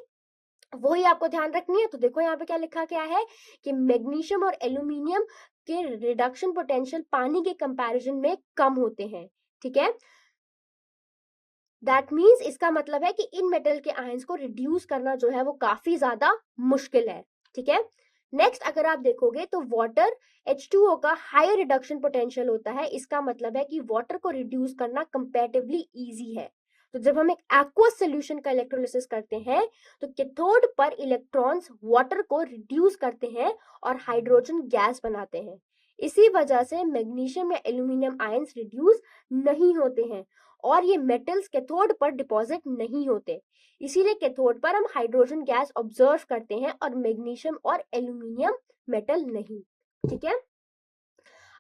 [SPEAKER 1] वही आपको ध्यान रखनी है। तो देखो यहाँ पे क्या लिखा गया है कि मैग्नीशियम और एल्यूमिनियम के रिडक्शन पोटेंशियल पानी के कंपैरिजन में कम होते हैं। ठीक है, दैट मीन्स इसका मतलब है कि इन मेटल के आयंस को रिड्यूस करना जो है वो काफी ज्यादा मुश्किल है। ठीक है, नेक्स्ट अगर आप देखोगे तो वाटर H2O का हायर रिडक्शन पोटेंशियल होता है। इसका मतलब है कि वाटर को रिड्यूस करना कंपैरेटिवली इजी है। तो जब हम एक एक्वस सॉल्यूशन का इलेक्ट्रोलिसिस करते हैं तो कैथोड पर इलेक्ट्रॉन्स वाटर को रिड्यूस करते हैं और हाइड्रोजन गैस बनाते हैं। इसी वजह से मैग्नीशियम या एल्यूमिनियम आयंस रिड्यूस नहीं होते हैं और ये मेटल्स कैथोड पर डिपॉजिट नहीं होते। इसीलिए कैथोड पर हम हाइड्रोजन गैस ऑब्जर्व करते हैं और मैग्नीशियम और एल्यूमिनियम मेटल नहीं। ठीक है,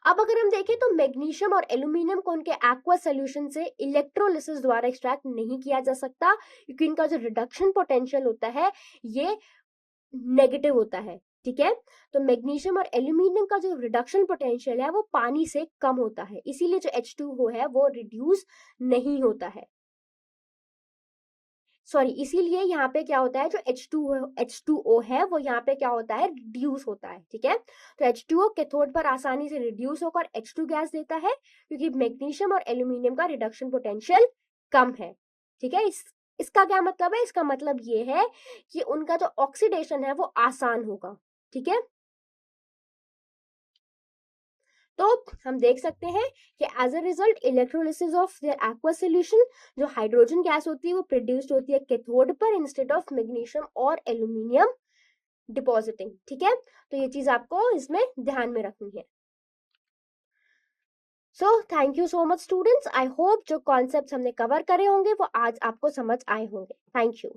[SPEAKER 1] अब अगर हम देखें तो मैग्नीशियम और एल्यूमिनियम को उनके एक्वा सॉल्यूशन से इलेक्ट्रोलिसिस द्वारा एक्सट्रैक्ट नहीं किया जा सकता, क्योंकि इनका जो रिडक्शन पोटेंशियल होता है ये नेगेटिव होता है। ठीक है। तो मैग्नीशियम और एल्यूमिनियम का जो रिडक्शन पोटेंशियल है वो पानी से कम होता है, इसीलिए जो H2O है वो रिड्यूस नहीं होता है। सॉरी, इसीलिए यहाँ पे क्या होता है, जो H2O है वो यहाँ पे क्या होता है, रिड्यूस होता है। ठीक है, तो H2O कैथोड पर आसानी से रिड्यूस होकर H2 गैस देता है, क्योंकि मैग्नीशियम और एल्यूमिनियम का रिडक्शन पोटेंशियल कम है। ठीक है, इसका क्या मतलब है, इसका मतलब ये है कि उनका जो ऑक्सीडेशन है वो आसान होगा। ठीक है, तो हम देख सकते हैं कि as a result electrolysis of their aqueous solution, जो हाइड्रोजन गैस होती है वो प्रोड्यूस्ड होती है कैथोड पर इंस्टेड ऑफ मैग्नीशियम और एल्यूमिनियम डिपॉजिटिंग। ठीक है, तो ये चीज आपको इसमें ध्यान में रखनी है। So thank you so much students, I hope जो कॉन्सेप्ट्स हमने कवर करे होंगे वो आज आपको समझ आए होंगे। Thank you.